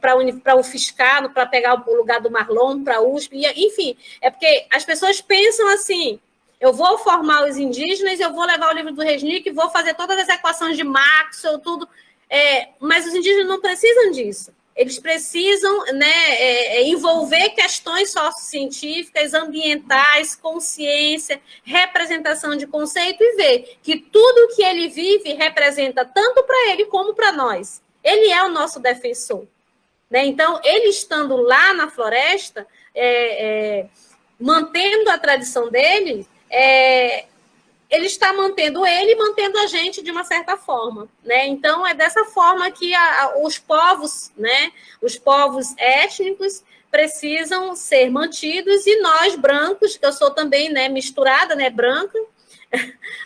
para o UFSCar, para pegar o lugar do Marlon, para a USP, enfim. É porque as pessoas pensam assim, eu vou formar os indígenas, eu vou levar o livro do Resnick, vou fazer todas as equações de Maxwell, tudo, mas os indígenas não precisam disso. Eles precisam, né, envolver questões sociocientíficas, ambientais, consciência, representação de conceito e ver que tudo que ele vive representa tanto para ele como para nós. Ele é o nosso defensor. Né? Então, ele estando lá na floresta, mantendo a tradição dele, ele está mantendo ele e mantendo a gente de uma certa forma, né? Então, é dessa forma que os povos, né, os povos étnicos precisam ser mantidos, e nós, brancos, que eu sou também, né, misturada, né, branca,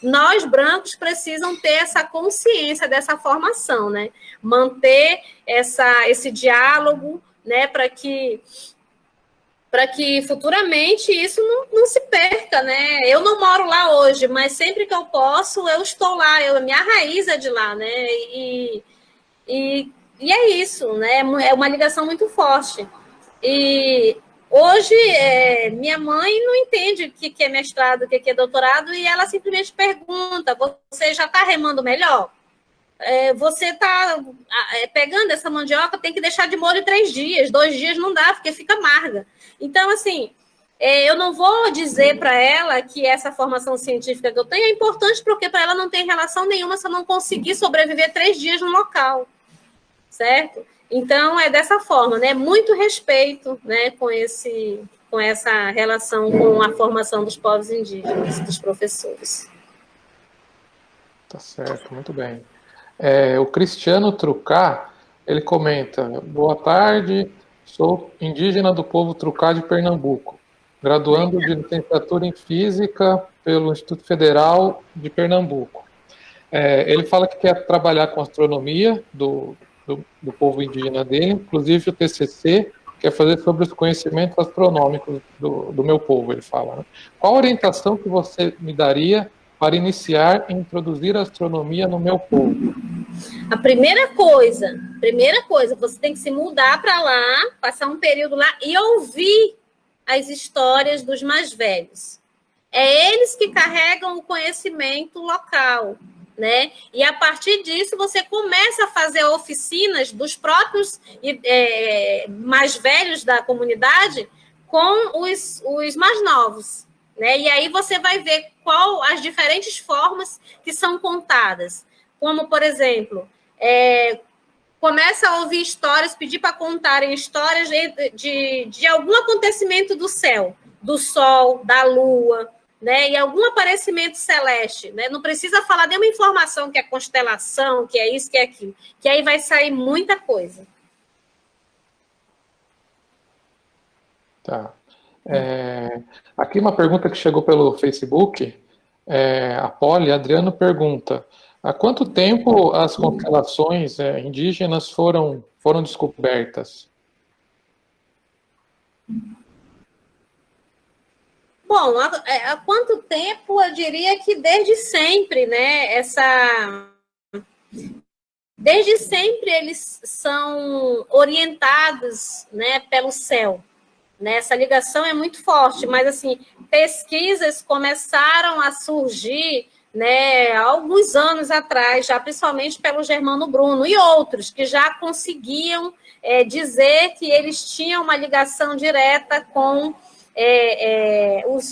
nós, brancos, precisam ter essa consciência dessa formação, né? Manter esse diálogo, né, para que futuramente isso não se perca, né? Eu não moro lá hoje, mas sempre que eu posso, eu estou lá, minha raiz é de lá, né? E é isso, né? É uma ligação muito forte. E hoje, minha mãe não entende o que é mestrado, o que é doutorado, e ela simplesmente pergunta: você já está remando melhor? Você está pegando essa mandioca, tem que deixar de molho 3 dias, 2 dias não dá, porque fica amarga. Então, assim, eu não vou dizer para ela que essa formação científica que eu tenho é importante, porque para ela não tem relação nenhuma se eu não conseguir sobreviver 3 dias no local, certo? Então, é dessa forma, né? Muito respeito, né, com essa relação com a formação dos povos indígenas, dos professores. Tá certo, muito bem. O Cristiano Trucá, ele comenta: boa tarde, sou indígena do povo Trucá de Pernambuco, graduando de licenciatura em Física pelo Instituto Federal de Pernambuco. Ele fala que quer trabalhar com astronomia do povo indígena dele, inclusive o TCC, quer fazer sobre os conhecimentos astronômicos do meu povo, ele fala, né? Qual a orientação que você me daria para iniciar e introduzir a astronomia no meu povo? A primeira coisa, você tem que se mudar para lá, passar um período lá e ouvir as histórias dos mais velhos. É eles que carregam o conhecimento local, né? E a partir disso você começa a fazer oficinas dos próprios mais velhos da comunidade com os mais novos, né? E aí você vai ver qual as diferentes formas que são contadas. Como, por exemplo, começa a ouvir histórias, pedir para contarem histórias de algum acontecimento do céu, do sol, da lua, né? E algum aparecimento celeste, né? Não precisa falar nenhuma informação que é constelação, que é isso, que é aquilo, que aí vai sair muita coisa. Tá. Aqui uma pergunta que chegou pelo Facebook. A Poli Adriano pergunta: há quanto tempo as constelações indígenas foram descobertas? Bom, há quanto tempo? Eu diria que desde sempre, né? Desde sempre eles são orientados, né, pelo céu. Né? Essa ligação é muito forte, mas assim, pesquisas começaram a surgir, né, há alguns anos atrás, já principalmente pelo Germano Bruno e outros, que já conseguiam dizer que eles tinham uma ligação direta com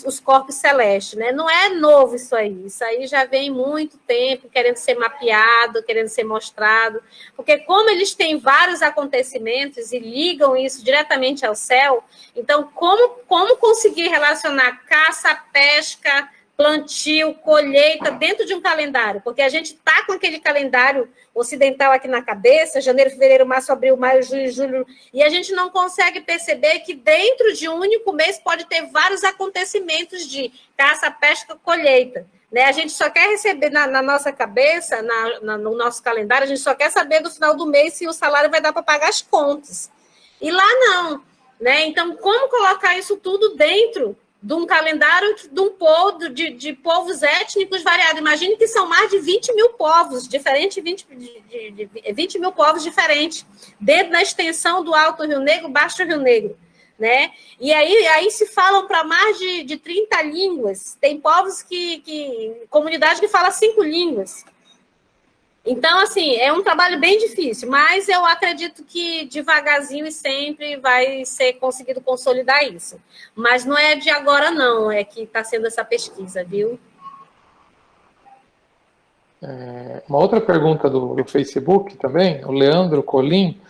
os corpos celestes, né? Não é novo isso aí já vem muito tempo querendo ser mapeado, querendo ser mostrado, porque como eles têm vários acontecimentos e ligam isso diretamente ao céu, então como conseguir relacionar caça, pesca, plantio, colheita dentro de um calendário? Porque a gente está com aquele calendário ocidental aqui na cabeça, janeiro, fevereiro, março, abril, maio, junho, julho, e a gente não consegue perceber que dentro de um único mês pode ter vários acontecimentos de caça, pesca, colheita. Né? A gente só quer receber na nossa cabeça, no nosso calendário, a gente só quer saber do final do mês se o salário vai dar para pagar as contas. E lá não. Né? Então, como colocar isso tudo dentro de um calendário de um povo, de povos étnicos variados? Imagine que são mais de 20 mil povos diferentes, 20 mil povos diferentes, dentro da extensão do Alto Rio Negro, Baixo Rio Negro. Né? E aí se falam para mais de 30 línguas. Tem povos comunidade que fala 5 línguas. Então, assim, é um trabalho bem difícil, mas eu acredito que devagarzinho e sempre vai ser conseguido consolidar isso. Mas não é de agora, não, é que está sendo essa pesquisa, viu? Uma outra pergunta do Facebook também, o Leandro Colim,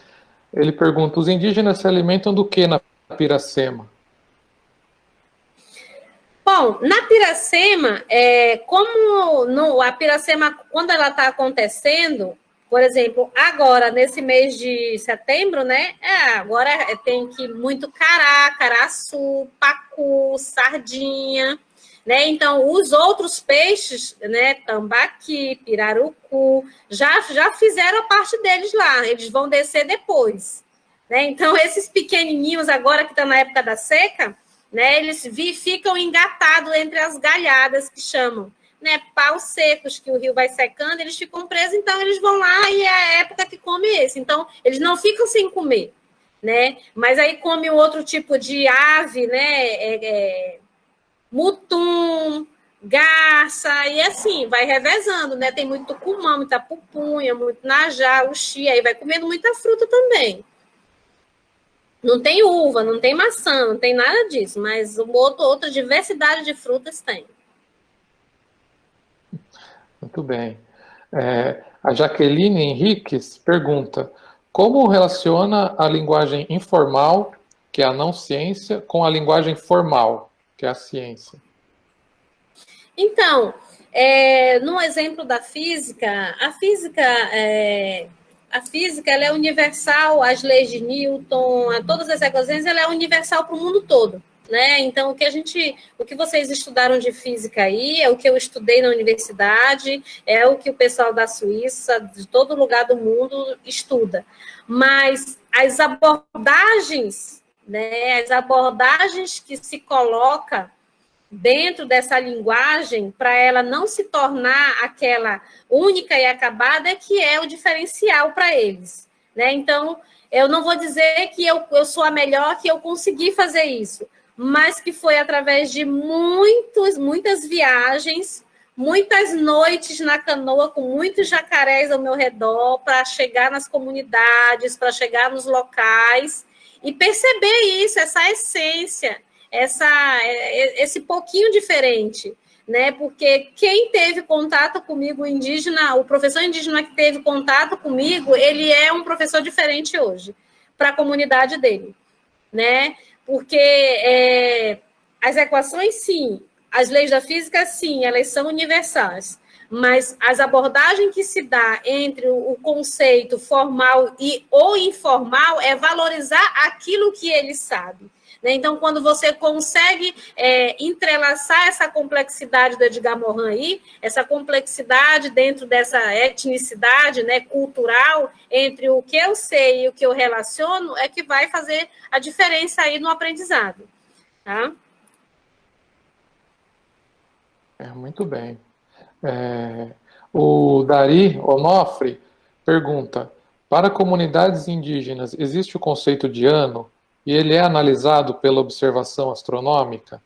ele pergunta: os indígenas se alimentam do que na Piracema? Bom, na Piracema, a Piracema, quando ela está acontecendo, por exemplo, agora, nesse mês de setembro, né? Agora tem que muito cará, caraçu, pacu, sardinha, né? Então, os outros peixes, né? Tambaqui, pirarucu, já fizeram a parte deles lá, eles vão descer depois, né? Então, esses pequenininhos agora que estão na época da seca, né, eles ficam engatados entre as galhadas que chamam, né, paus secos que o rio vai secando, eles ficam presos, então eles vão lá e é a época que come esse. Então, eles não ficam sem comer, né? Mas aí come outro tipo de ave, né? Mutum, garça, e assim, vai revezando, né? Tem muito tucumã, muita pupunha, muito najá, uxi, aí vai comendo muita fruta também. Não tem uva, não tem maçã, não tem nada disso, mas outra diversidade de frutas tem. Muito bem. A Jaqueline Henriques pergunta: como relaciona a linguagem informal, que é a não ciência, com a linguagem formal, que é a ciência? Então, no exemplo da física, a física ela é universal, as leis de Newton, todas as equações, ela é universal para o mundo todo, né? Então, o que vocês estudaram de física aí é o que eu estudei na universidade, é o que o pessoal da Suíça, de todo lugar do mundo, estuda. Mas as abordagens, né? As abordagens que se coloca dentro dessa linguagem, para ela não se tornar aquela única e acabada, que é o diferencial para eles, né? Então, eu não vou dizer que eu sou a melhor, que eu consegui fazer isso, mas que foi através de muitas viagens, muitas noites na canoa, com muitos jacarés ao meu redor, para chegar nas comunidades, para chegar nos locais, e perceber isso, essa essência, esse pouquinho diferente, né? Porque quem teve contato comigo, o professor indígena que teve contato comigo, ele é um professor diferente hoje para a comunidade dele, né? Porque as equações, sim, as leis da física, sim, elas são universais, mas as abordagens que se dá entre o conceito formal e o informal é valorizar aquilo que ele sabe. Então, quando você consegue entrelaçar essa complexidade do Edgar Morin aí, essa complexidade dentro dessa etnicidade, né, cultural, entre o que eu sei e o que eu relaciono, é que vai fazer a diferença aí no aprendizado. Tá? Muito bem. O Dari Onofre pergunta: para comunidades indígenas, existe o conceito de ano? E ele é analisado pela observação astronômica?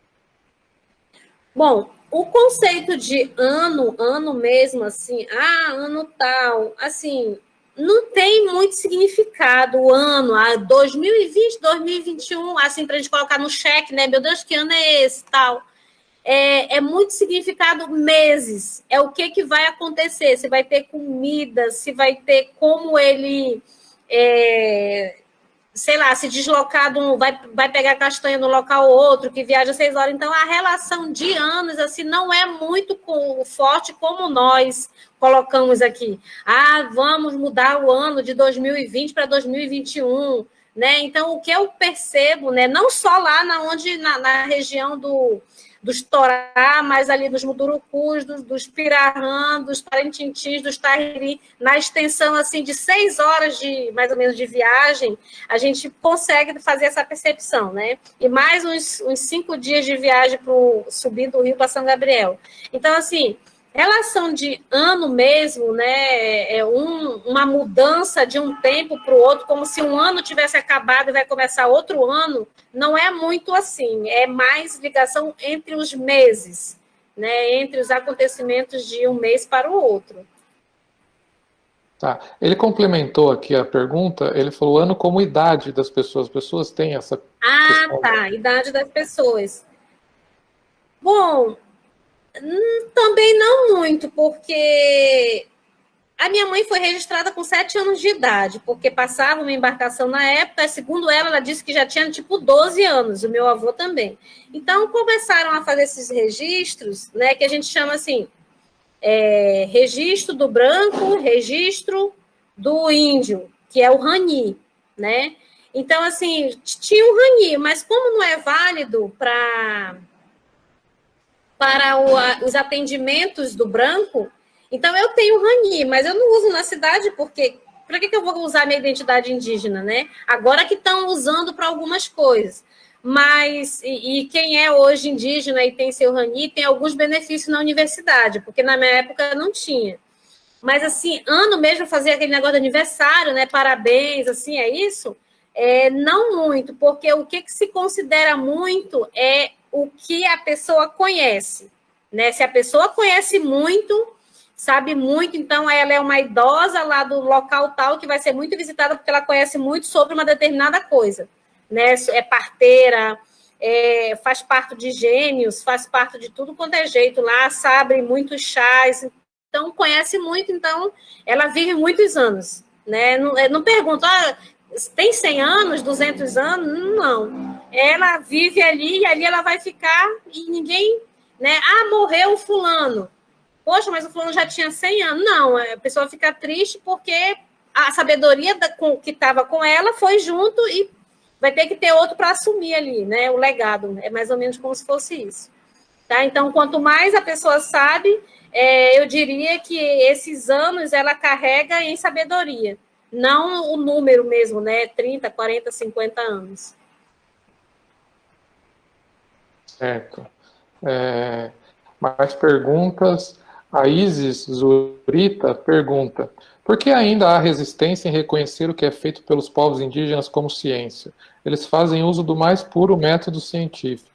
Bom, o conceito de ano mesmo, assim, ano tal, assim, não tem muito significado o ano, 2020, 2021, assim, para a gente colocar no cheque, né? Meu Deus, que ano é esse, tal. É muito significado meses, é o que vai acontecer, se vai ter comida, se vai ter como ele... sei lá, se deslocar, vai pegar castanha no local ou outro, que viaja 6 horas. Então, a relação de anos, assim, não é muito forte como nós colocamos aqui. Vamos mudar o ano de 2020 para 2021, né? Então, o que eu percebo, né, não só lá na região dos Torá, mas ali dos Muturucus, dos Pirahã, dos Parintintins, dos Tahiri, na extensão assim de 6 horas mais ou menos de viagem, a gente consegue fazer essa percepção, né? E mais uns 5 dias de viagem subindo o rio para São Gabriel. Então, assim, relação de ano mesmo, né? Uma mudança de um tempo para o outro, como se um ano tivesse acabado e vai começar outro ano, não é muito assim. É mais ligação entre os meses, né? Entre os acontecimentos de um mês para o outro. Tá. Ele complementou aqui a pergunta, ele falou ano como idade das pessoas. As pessoas têm essa questão. Tá, idade das pessoas. Bom, também não muito, porque A minha mãe foi registrada com 7 anos de idade, porque passava uma embarcação na época, segundo ela disse que já tinha, tipo, 12 anos, o meu avô também. Então, começaram a fazer esses registros, né, que a gente chama assim, registro do branco, registro do índio, que é o RANI, né? Então, assim, tinha o RANI, mas como não é válido para os atendimentos do branco, então eu tenho RANI, mas eu não uso na cidade porque para que eu vou usar minha identidade indígena, né? Agora que estão usando para algumas coisas. Mas, e quem é hoje indígena e tem seu RANI, tem alguns benefícios na universidade, porque na minha época não tinha. Mas, assim, ano mesmo fazer aquele negócio de aniversário, né? Parabéns, assim, é isso? Não muito, porque o que se considera muito é o que a pessoa conhece, né? Se a pessoa conhece muito, sabe muito, então ela é uma idosa lá do local tal que vai ser muito visitada porque ela conhece muito sobre uma determinada coisa, né? É parteira, faz parte de gênios, faz parte de tudo quanto é jeito lá, sabe muitos chás, então conhece muito, então ela vive muitos anos, né? Não pergunta, tem 100 anos, 200 anos? Não. Ela vive ali e ali ela vai ficar e ninguém, né? Morreu o fulano. Poxa, mas o fulano já tinha 100 anos. Não, a pessoa fica triste porque a sabedoria que estava com ela foi junto e vai ter que ter outro para assumir ali, né? O legado. É mais ou menos como se fosse isso. Tá? Então, quanto mais a pessoa sabe, eu diria que esses anos ela carrega em sabedoria. Não o número mesmo, né? 30, 40, 50 anos. Certo. Mais perguntas. A Isis Zurita pergunta: por que ainda há resistência em reconhecer o que é feito pelos povos indígenas como ciência? Eles fazem uso do mais puro método científico.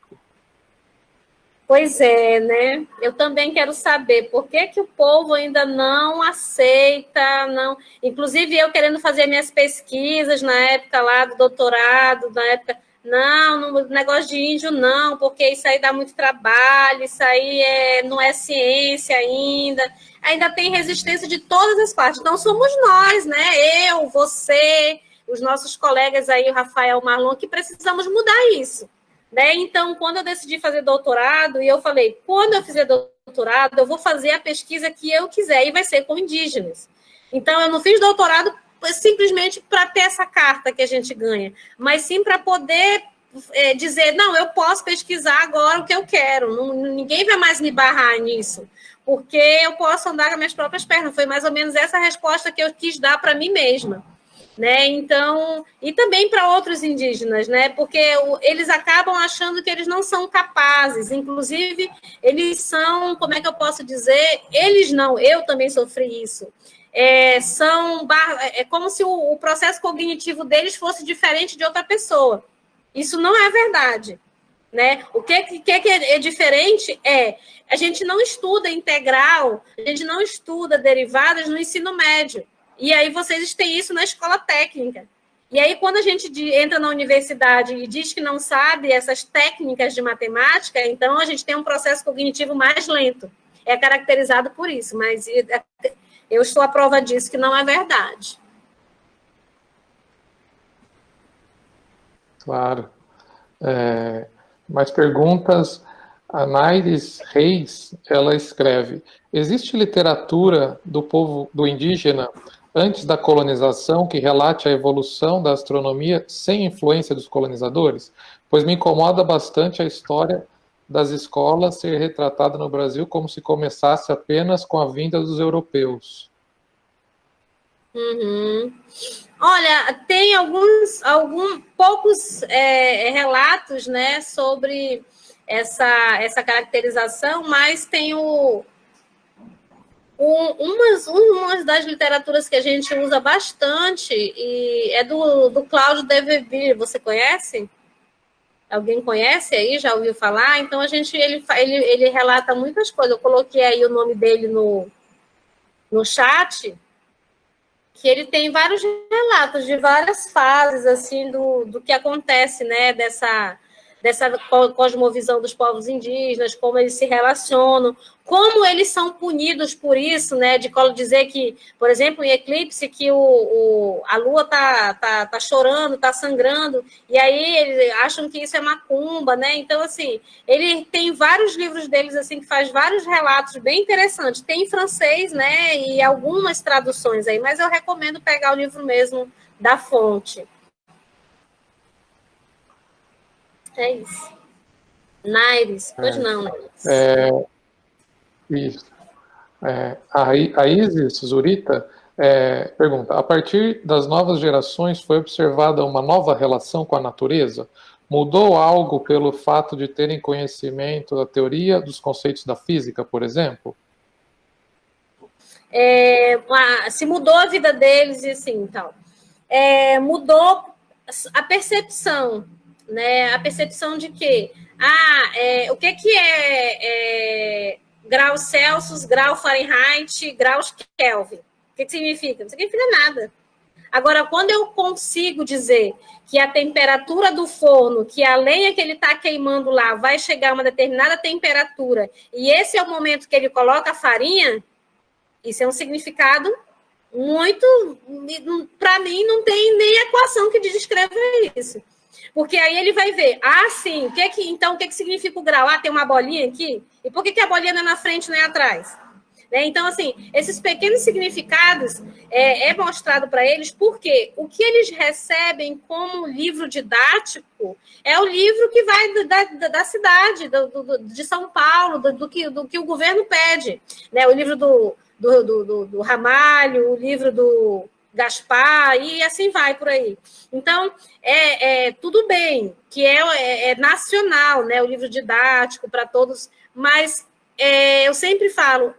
Pois é, né? Eu também quero saber por que o povo ainda não aceita, não. Inclusive, eu querendo fazer minhas pesquisas na época lá do doutorado, na época, não, negócio de índio não, porque isso aí dá muito trabalho, isso aí não é ciência ainda. Ainda tem resistência de todas as partes. Então, somos nós, né? Eu, você, os nossos colegas aí, o Rafael, o Marlon, que precisamos mudar isso. Né? Então, quando eu decidi fazer doutorado, e eu falei, quando eu fizer doutorado, eu vou fazer a pesquisa que eu quiser, e vai ser com indígenas. Então, eu não fiz doutorado simplesmente para ter essa carta que a gente ganha, mas sim para poder dizer, não, eu posso pesquisar agora o que eu quero, ninguém vai mais me barrar nisso, porque eu posso andar com as minhas próprias pernas. Foi mais ou menos essa resposta que eu quis dar para mim mesma. Né? Então, e também para outros indígenas, né? Porque eles acabam achando que eles não são capazes, inclusive eles são, como é que eu posso dizer? Eles não, eu também sofri isso. É como se o processo cognitivo deles fosse diferente de outra pessoa. Isso não é verdade. Né? O que é diferente a gente não estuda integral, a gente não estuda derivadas no ensino médio. E aí vocês têm isso na escola técnica. E aí, quando a gente entra na universidade e diz que não sabe essas técnicas de matemática, então a gente tem um processo cognitivo mais lento. É caracterizado por isso, mas eu estou à prova disso, que não é verdade. Claro. Mais perguntas. A Naires Reis, ela escreve: existe literatura do povo do indígena antes da colonização que relate a evolução da astronomia sem influência dos colonizadores? Pois me incomoda bastante a história das escolas ser retratada no Brasil como se começasse apenas com a vinda dos europeus. Uhum. Olha, tem alguns poucos relatos, né, sobre essa caracterização, mas tem umas das literaturas que a gente usa bastante, e é do Cláudio Deveville. Você conhece? Alguém conhece aí? Já ouviu falar? Então, ele relata muitas coisas. Eu coloquei aí o nome dele no chat, que ele tem vários relatos de várias fases, assim, do que acontece, né, dessa cosmovisão dos povos indígenas, como eles se relacionam, como eles são punidos por isso, né? De dizer que, por exemplo, em eclipse, que a lua tá chorando, tá sangrando, e aí eles acham que isso é macumba, né? Então, assim, ele tem vários livros deles, assim, que faz vários relatos bem interessantes. Tem em francês, né? E algumas traduções aí, mas eu recomendo pegar o livro mesmo da fonte. É isso. Naires, pois não, Naires. Isso. A Isis Zurita pergunta, a partir das novas gerações foi observada uma nova relação com a natureza? Mudou algo pelo fato de terem conhecimento da teoria dos conceitos da física, por exemplo? Se mudou a vida deles e assim, então. Mudou a percepção, né? A percepção de que o que é grau Celsius, grau Fahrenheit, graus Kelvin? O que significa? Não significa nada. Agora, quando eu consigo dizer que a temperatura do forno, que a lenha que ele está queimando lá vai chegar a uma determinada temperatura, e esse é o momento que ele coloca a farinha, isso é um significado muito... Para mim, não tem nem equação que descreva isso. Porque aí ele vai ver, sim, então o que significa o grau? Tem uma bolinha aqui? E por que a bolinha não é na frente, não é atrás? Né? Então, assim, esses pequenos significados é mostrado para eles porque o que eles recebem como livro didático é o livro que vai da cidade, de São Paulo, do que o governo pede. Né? O livro do Ramalho, o livro do Gaspar, e assim vai por aí. Então, tudo bem, que é nacional, né, o livro didático para todos, mas eu sempre falo,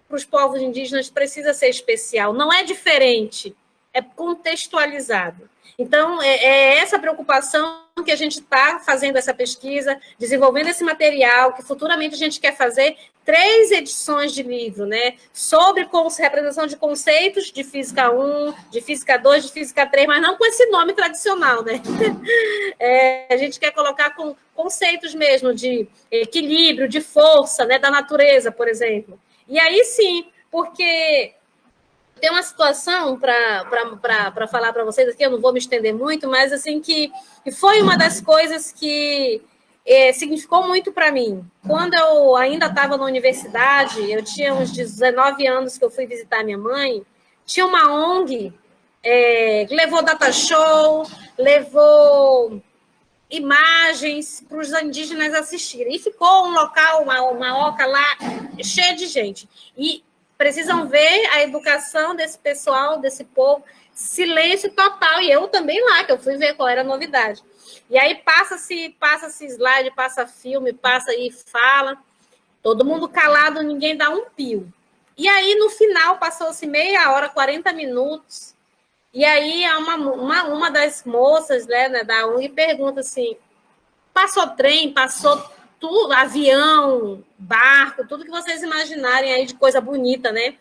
para os povos indígenas precisa ser especial, não é diferente, é contextualizado. Então, é essa preocupação que a gente está fazendo essa pesquisa, desenvolvendo esse material, que futuramente a gente quer fazer 3 edições de livro, né? Sobre representação de conceitos de Física 1, de Física 2, de Física 3, mas não com esse nome tradicional, né? A gente quer colocar com conceitos mesmo de equilíbrio, de força, né? Da natureza, por exemplo. E aí sim, porque... Tem uma situação para falar para vocês aqui, eu não vou me estender muito, mas assim que foi uma das coisas que significou muito para mim. Quando eu ainda estava na universidade, eu tinha uns 19 anos que eu fui visitar minha mãe, tinha uma ONG que levou data show, levou imagens para os indígenas assistirem. E ficou um local, uma oca lá, cheia de gente. E precisam ver a educação desse pessoal, desse povo, silêncio total. E eu também lá, que eu fui ver qual era a novidade. E aí passa-se slide, passa filme, passa e fala. Todo mundo calado, ninguém dá um pio. E aí, no final, passou-se meia hora, 40 minutos. E aí, uma das moças, né, da ONG pergunta assim, passou trem, passou... tudo, avião, barco, tudo que vocês imaginarem aí de coisa bonita, né?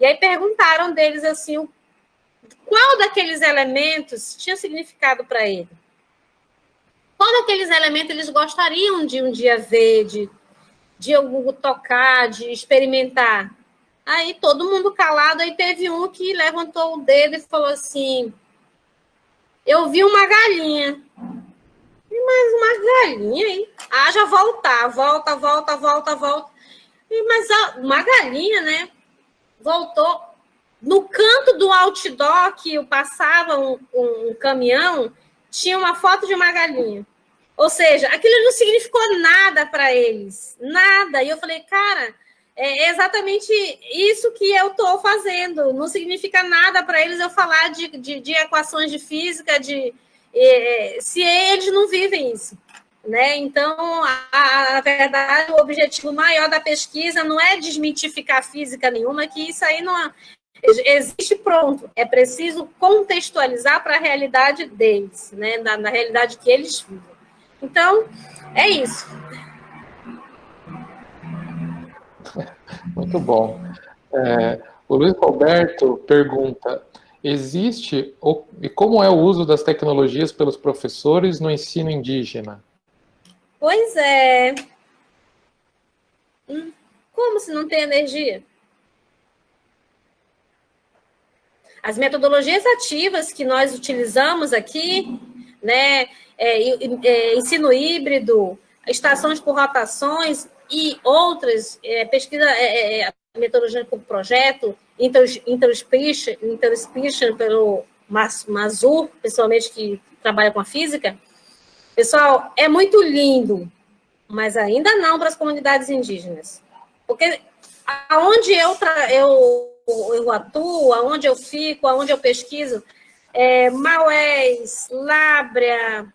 E aí perguntaram deles assim, qual daqueles elementos tinha significado para ele? Qual daqueles elementos eles gostariam de um dia ver, de algum tocar, de experimentar? Aí todo mundo calado, aí teve um que levantou o dedo e falou assim, eu vi uma galinha. Mas uma galinha, hein? Já volta. Mas uma galinha, né? Voltou. No canto do outdoor que passava um caminhão, tinha uma foto de uma galinha. Ou seja, aquilo não significou nada para eles. Nada. E eu falei, cara, é exatamente isso que eu estou fazendo. Não significa nada para eles eu falar de equações de física, se eles não vivem isso, né? Então, a verdade, o objetivo maior da pesquisa não é desmitificar física nenhuma, que isso aí não existe pronto. É preciso contextualizar para a realidade deles, né? Na realidade que eles vivem. Então, é isso. Muito bom. O Luiz Roberto pergunta... Existe, e como é o uso das tecnologias pelos professores no ensino indígena? Pois é. Como se não tem energia? As metodologias ativas que nós utilizamos aqui, né, ensino híbrido, estações por rotações e outras, pesquisa, metodologia por projeto, interspecies pelo Mazur, pessoalmente que trabalha com a física. Pessoal, é muito lindo, mas ainda não para as comunidades indígenas. Porque aonde eu atuo, aonde eu fico, aonde eu pesquiso, Maués, Lábrea,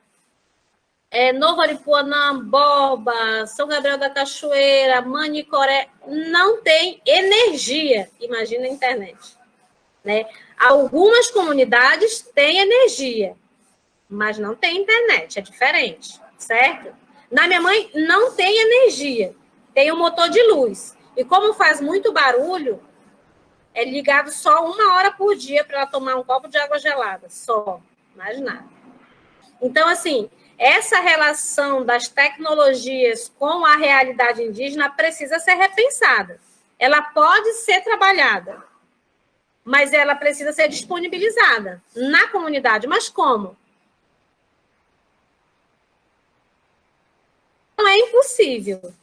Novo Aripuanã, Borba, São Gabriel da Cachoeira, Manicoré, não tem energia, imagina a internet. Né? Algumas comunidades têm energia, mas não tem internet, é diferente, certo? Na minha mãe não tem energia, tem um motor de luz. E como faz muito barulho, é ligado só 1 hora por dia para ela tomar um copo de água gelada, só, mais nada. Então, assim, essa relação das tecnologias com a realidade indígena precisa ser repensada. Ela pode ser trabalhada, mas ela precisa ser disponibilizada na comunidade. Mas como? Não é impossível,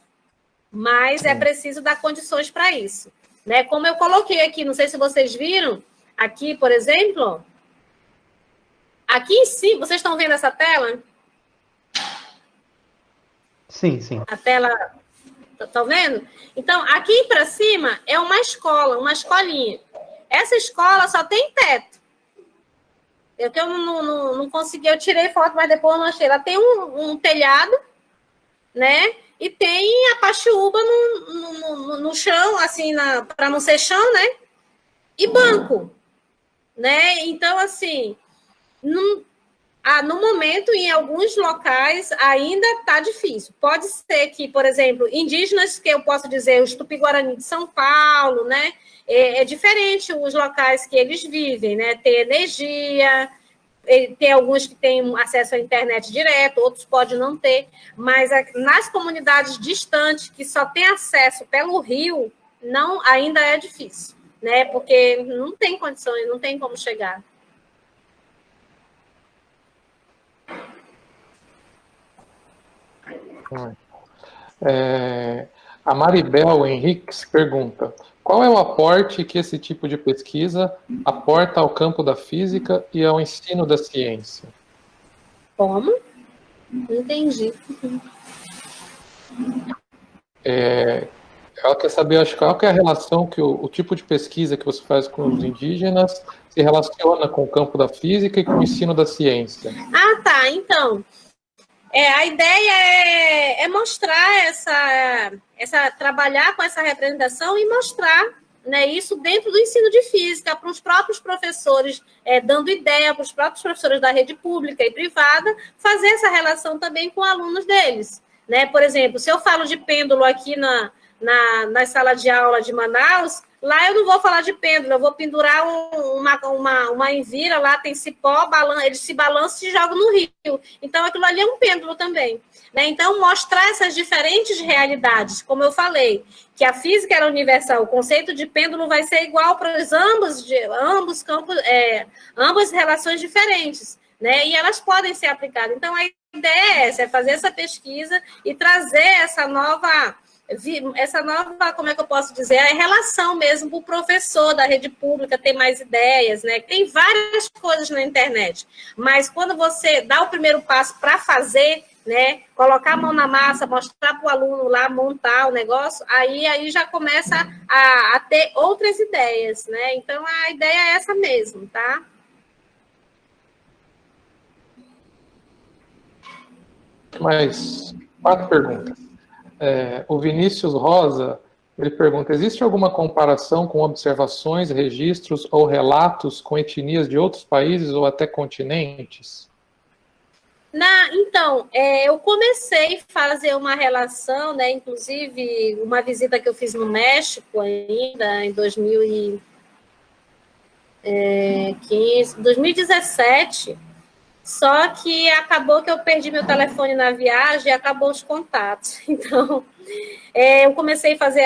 mas é preciso dar condições para isso. Né? Como eu coloquei aqui, não sei se vocês viram, aqui, por exemplo, aqui em cima, vocês estão vendo essa tela? Sim, sim. A tela, estão vendo? Então, aqui para cima é uma escola, uma escolinha. Essa escola só tem teto. Eu não consegui, eu tirei foto, mas depois eu não achei. Ela tem um telhado, né? E tem a paxiúba no chão, assim, para não ser chão, né? E banco, né? Então, assim, no momento, em alguns locais, ainda está difícil. Pode ser que, por exemplo, indígenas, que eu posso dizer, os Tupi-Guarani de São Paulo, né? É diferente os locais que eles vivem, né? Tem energia, tem alguns que têm acesso à internet direto, outros podem não ter, mas nas comunidades distantes, que só tem acesso pelo rio, não, ainda é difícil, né? Porque não tem condições, não tem como chegar. A Maribel Henriques pergunta: qual é o aporte que esse tipo de pesquisa aporta ao campo da física e ao ensino da ciência? Como? Entendi. Ela quer saber, acho, qual que é a relação que o tipo de pesquisa que você faz com os indígenas se relaciona com o campo da física e com o ensino da ciência. Ah, tá. Então, a ideia é mostrar trabalhar com essa representação e mostrar, né, isso dentro do ensino de física, para os próprios professores, dando ideia para os próprios professores da rede pública e privada, fazer essa relação também com alunos deles. Né? Por exemplo, se eu falo de pêndulo aqui na sala de aula de Manaus, lá eu não vou falar de pêndulo, eu vou pendurar uma envira, lá tem cipó, eles se balançam e jogam no rio. Então, aquilo ali é um pêndulo também. Né? Então, mostrar essas diferentes realidades, como eu falei, que a física era universal, o conceito de pêndulo vai ser igual para ambos campos, ambas relações diferentes, né? E elas podem ser aplicadas. Então, a ideia é essa, é fazer essa pesquisa e trazer essa nova, como é que eu posso dizer, a relação mesmo para o professor da rede pública ter mais ideias, né? Tem várias coisas na internet, mas quando você dá o primeiro passo para fazer, né? Colocar a mão na massa, mostrar para o aluno lá, montar o negócio, aí já começa a ter outras ideias, né? Então, a ideia é essa mesmo, tá? Mais 4 perguntas. O Vinícius Rosa, ele pergunta: existe alguma comparação com observações, registros ou relatos com etnias de outros países ou até continentes? Então, eu comecei a fazer uma relação, né, inclusive uma visita que eu fiz no México ainda, em 2017, Só que acabou que eu perdi meu telefone na viagem e acabou os contatos. Então, eu comecei a fazer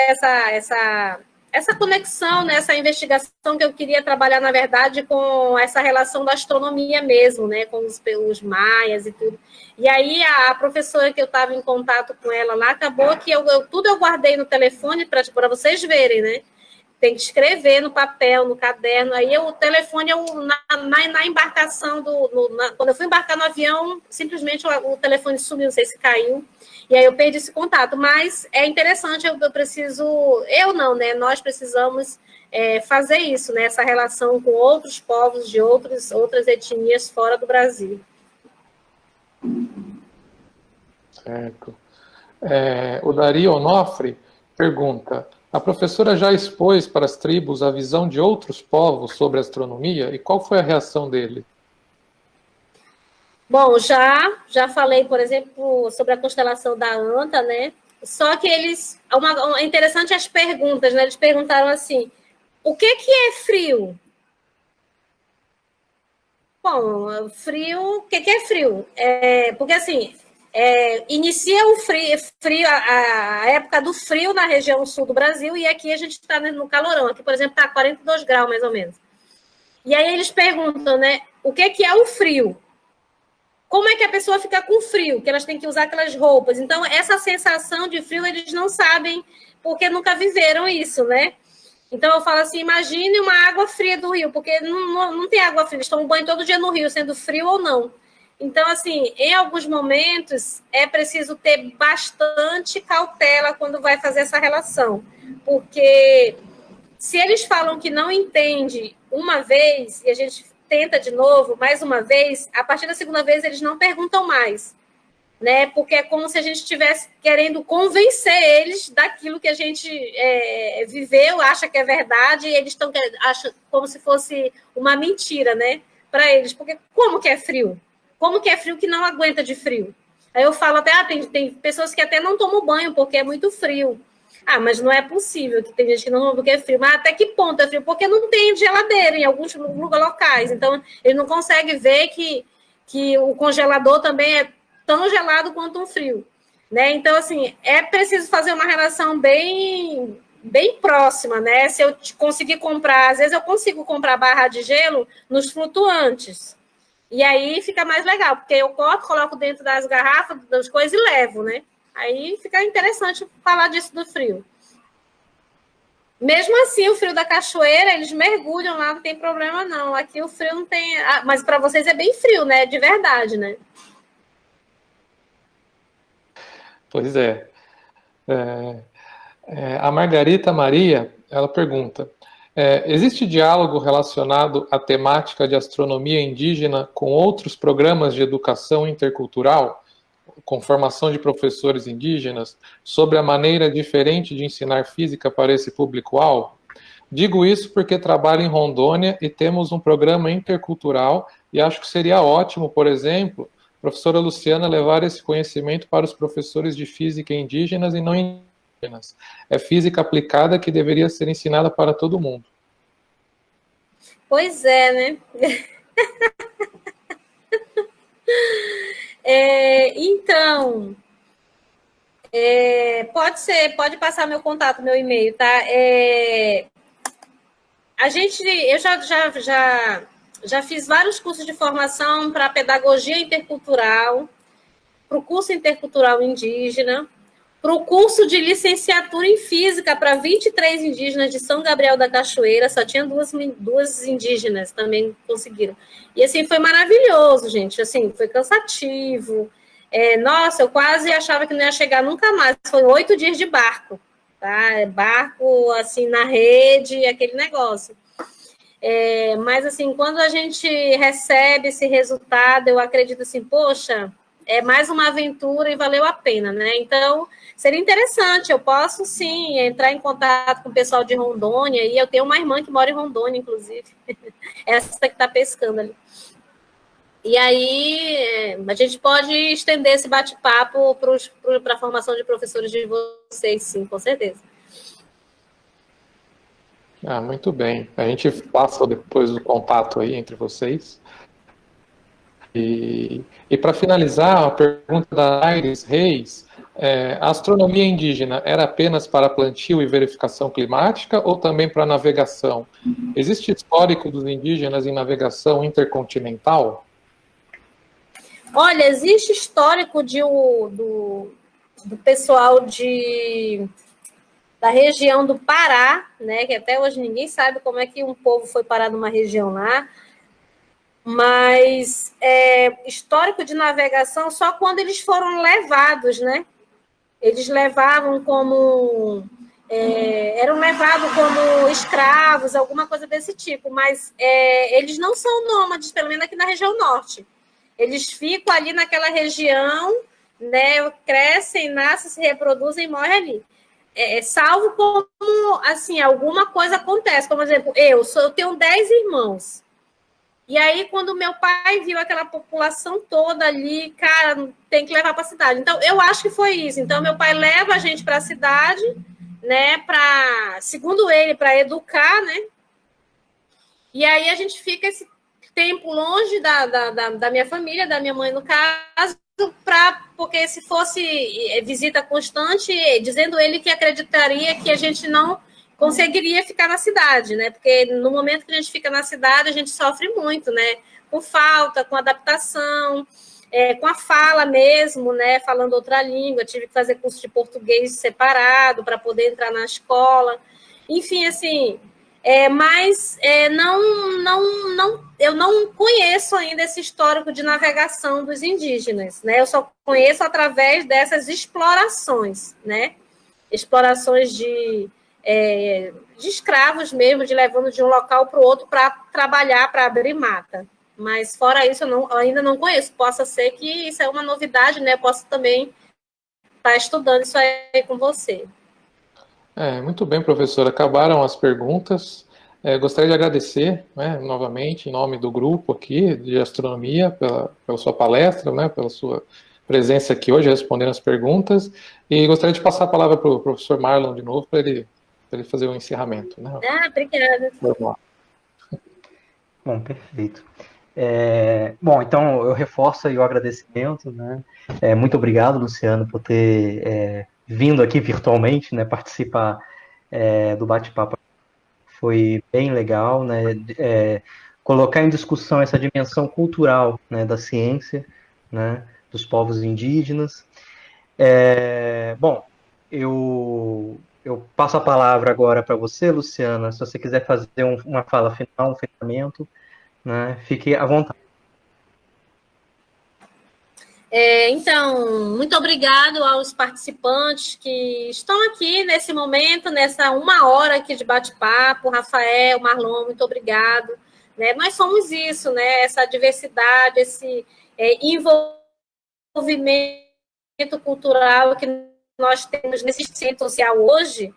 essa conexão, né, essa investigação que eu queria trabalhar, na verdade, com essa relação da astronomia mesmo, né, com os maias e tudo. E aí a professora que eu estava em contato com ela lá, acabou que tudo eu guardei no telefone para vocês verem, né? Tem que escrever no papel, no caderno. Aí o telefone, na embarcação, quando eu fui embarcar no avião, simplesmente o telefone sumiu, não sei se caiu. E aí eu perdi esse contato. Mas é interessante, eu preciso... Eu não, né? Nós precisamos fazer isso, né? Essa relação com outros povos de outras etnias fora do Brasil. Certo. O Dario Onofre pergunta: a professora já expôs para as tribos a visão de outros povos sobre a astronomia e qual foi a reação dele? Bom, já falei, por exemplo, sobre a constelação da Anta, né? Só que é interessante as perguntas, né? Eles perguntaram assim: o que é frio? Bom, frio, o que é frio? Porque assim, inicia o frio a época do frio na região sul do Brasil, e aqui a gente está no calorão. Aqui, por exemplo, está 42 graus, mais ou menos. E aí eles perguntam, né, o que é o frio? Como é que a pessoa fica com frio? Que elas têm que usar aquelas roupas. Então, essa sensação de frio, eles não sabem, porque nunca viveram isso, né? Então, eu falo assim, imagine uma água fria do rio, porque não tem água fria, eles tomam banho todo dia no rio, sendo frio ou não. Então, assim, em alguns momentos, é preciso ter bastante cautela quando vai fazer essa relação. Porque se eles falam que não entende uma vez, e a gente tenta de novo, mais uma vez, a partir da segunda vez eles não perguntam mais, né? Porque é como se a gente estivesse querendo convencer eles daquilo que a gente viveu, acha que é verdade, e eles acham como se fosse uma mentira, né? Para eles, porque como que é frio? Como que é frio que não aguenta de frio? Aí eu falo até, tem pessoas que até não tomam banho porque é muito frio. Ah, mas não é possível, que tem gente que não toma porque é frio. Mas até que ponto é frio? Porque não tem geladeira em alguns locais. Então, ele não consegue ver que o congelador também é tão gelado quanto um frio. Né? Então, assim, é preciso fazer uma relação bem próxima, né? Se eu conseguir comprar, às vezes eu consigo comprar barra de gelo nos flutuantes. E aí fica mais legal, porque eu corto, coloco dentro das garrafas, das coisas e levo, né? Aí fica interessante falar disso do frio. Mesmo assim, o frio da cachoeira, eles mergulham lá, não tem problema não. Aqui o frio não tem... mas para vocês é bem frio, né? De verdade, né? Pois é. A Margarita Maria, ela pergunta: existe diálogo relacionado à temática de astronomia indígena com outros programas de educação intercultural, com formação de professores indígenas, sobre a maneira diferente de ensinar física para esse público-alvo? Digo isso porque trabalho em Rondônia e temos um programa intercultural e acho que seria ótimo, por exemplo, a professora Luciana levar esse conhecimento para os professores de física indígenas e não indígenas. É física aplicada que deveria ser ensinada para todo mundo. Pois é, né? Então, pode passar meu contato, meu e-mail, tá? Eu já fiz vários cursos de formação para pedagogia intercultural, para o curso intercultural indígena, para o curso de licenciatura em física para 23 indígenas de São Gabriel da Cachoeira, só tinha duas indígenas, também conseguiram. E assim, foi maravilhoso, gente, assim, foi cansativo. Nossa, eu quase achava que não ia chegar nunca mais, foi 8 dias de barco, tá? Barco, assim, na rede, aquele negócio. Mas, assim, quando a gente recebe esse resultado, eu acredito assim, poxa, é mais uma aventura e valeu a pena, né? Então, seria interessante, eu posso, sim, entrar em contato com o pessoal de Rondônia, e eu tenho uma irmã que mora em Rondônia, inclusive, essa que está pescando ali. E aí, a gente pode estender esse bate-papo para a formação de professores de vocês, sim, com certeza. Muito bem. A gente passa depois o contato aí entre vocês. E para finalizar, a pergunta da Aires Reis, a astronomia indígena era apenas para plantio e verificação climática ou também para navegação? Existe histórico dos indígenas em navegação intercontinental? Olha, existe histórico do pessoal da região do Pará, né, que até hoje ninguém sabe como é que um povo foi parar numa região lá, mas histórico de navegação só quando eles foram levados, né? Eles levavam eram levados como escravos, alguma coisa desse tipo, mas eles não são nômades, pelo menos aqui na região norte. Eles ficam ali naquela região, né? Crescem, nascem, se reproduzem e morrem ali. Salvo como, assim, alguma coisa acontece. Como, por exemplo, eu tenho 10 irmãos. E aí, quando meu pai viu aquela população toda ali, cara, tem que levar para a cidade. Então, eu acho que foi isso. Então, meu pai leva a gente para a cidade, né? Segundo ele, para educar, né? E aí a gente fica esse tempo longe da minha família, da minha mãe, no caso, porque se fosse visita constante, dizendo ele que acreditaria que a gente não conseguiria ficar na cidade, né? Porque no momento que a gente fica na cidade, a gente sofre muito, né? Com falta, com adaptação, com a fala mesmo, né? Falando outra língua, tive que fazer curso de português separado para poder entrar na escola. Enfim, assim, mas eu não conheço ainda esse histórico de navegação dos indígenas, né? Eu só conheço através dessas explorações, né? Explorações de escravos mesmo, de levando de um local para o outro para trabalhar, para abrir mata. Mas fora isso, eu ainda não conheço. Possa ser que isso é uma novidade, né? Eu posso também estar estudando isso aí com você. Muito bem, professora. Acabaram as perguntas. Gostaria de agradecer, né, novamente, em nome do grupo aqui de astronomia, pela sua palestra, né, pela sua presença aqui hoje, respondendo as perguntas. E gostaria de passar a palavra para o professor Marlon de novo, para ele fazer o encerramento. Né? Obrigada. Vamos lá. Bom, perfeito. Bom, então eu reforço aí o agradecimento, né? Muito obrigado, Luciano, por ter vindo aqui virtualmente, né, participar do bate-papo. Foi bem legal, né? Colocar em discussão essa dimensão cultural, né, da ciência, né, dos povos indígenas. Bom, eu passo a palavra agora para você, Luciana, se você quiser fazer uma fala final, um fechamento, né, fique à vontade. Então, muito obrigado aos participantes que estão aqui nesse momento, nessa 1 hora aqui de bate-papo. Rafael, Marlon, muito obrigado. Né? Nós somos isso, né? Essa diversidade, esse envolvimento cultural que nós temos nesse centro social hoje,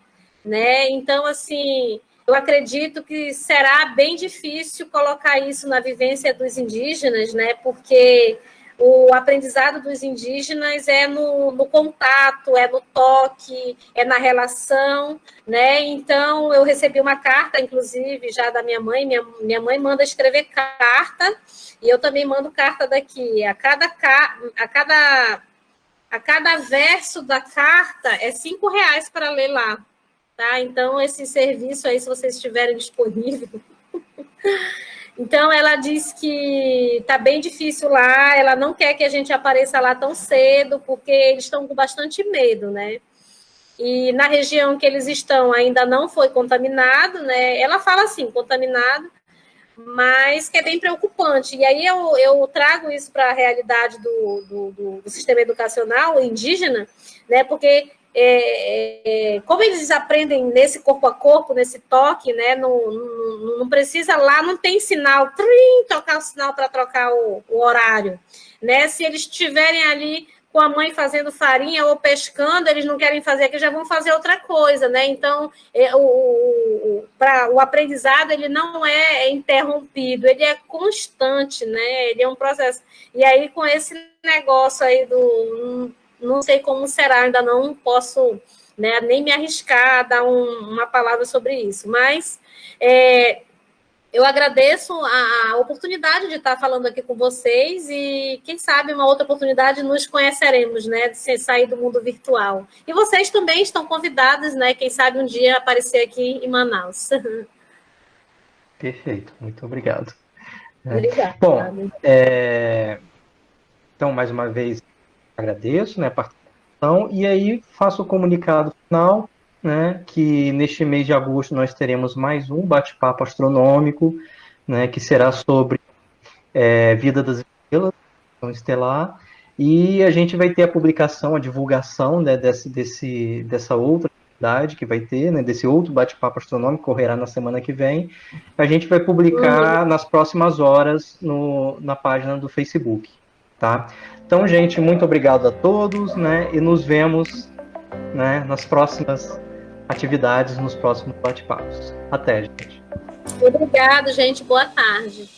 né? Então, assim, eu acredito que será bem difícil colocar isso na vivência dos indígenas, né? Porque o aprendizado dos indígenas é no contato, é no toque, é na relação, né? Então, eu recebi uma carta, inclusive, já da minha mãe. Minha mãe manda escrever carta, e eu também mando carta daqui. A cada verso da carta é R$5 para ler lá, tá? Então, esse serviço aí, se vocês estiverem disponível... Então, ela diz que está bem difícil lá, ela não quer que a gente apareça lá tão cedo, porque eles estão com bastante medo, né? E na região que eles estão ainda não foi contaminado, né? Ela fala assim, contaminado, mas que é bem preocupante. E aí eu trago isso para a realidade do sistema educacional indígena, né? Porque... como eles aprendem nesse corpo a corpo, nesse toque, né? Não precisa lá, não tem sinal, tocar o sinal para trocar o horário, né? Se eles estiverem ali com a mãe fazendo farinha ou pescando, eles não querem fazer aqui, já vão fazer outra coisa, né? Então, o aprendizado, ele não é interrompido, ele é constante, né? Ele é um processo. E aí, com esse negócio aí não sei como será, ainda não posso, né, nem me arriscar a dar uma palavra sobre isso, mas eu agradeço a oportunidade de estar falando aqui com vocês e, quem sabe, uma outra oportunidade nos conheceremos, né, de sair do mundo virtual. E vocês também estão convidados, né, quem sabe um dia aparecer aqui em Manaus. Perfeito, muito obrigado. Obrigada. Bom, então, mais uma vez, agradeço, né, a participação, e aí faço o comunicado final, né, que neste mês de agosto nós teremos mais um bate-papo astronômico, né, que será sobre vida das estrelas, estelar, e a gente vai ter a publicação, a divulgação, né, dessa outra atividade que vai ter, né, desse outro bate-papo astronômico, que ocorrerá na semana que vem. A gente vai publicar nas próximas horas na página do Facebook, tá? Então, gente, muito obrigado a todos, né, e nos vemos, né, nas próximas atividades, nos próximos bate-papos. Até, gente. Obrigado, gente. Boa tarde.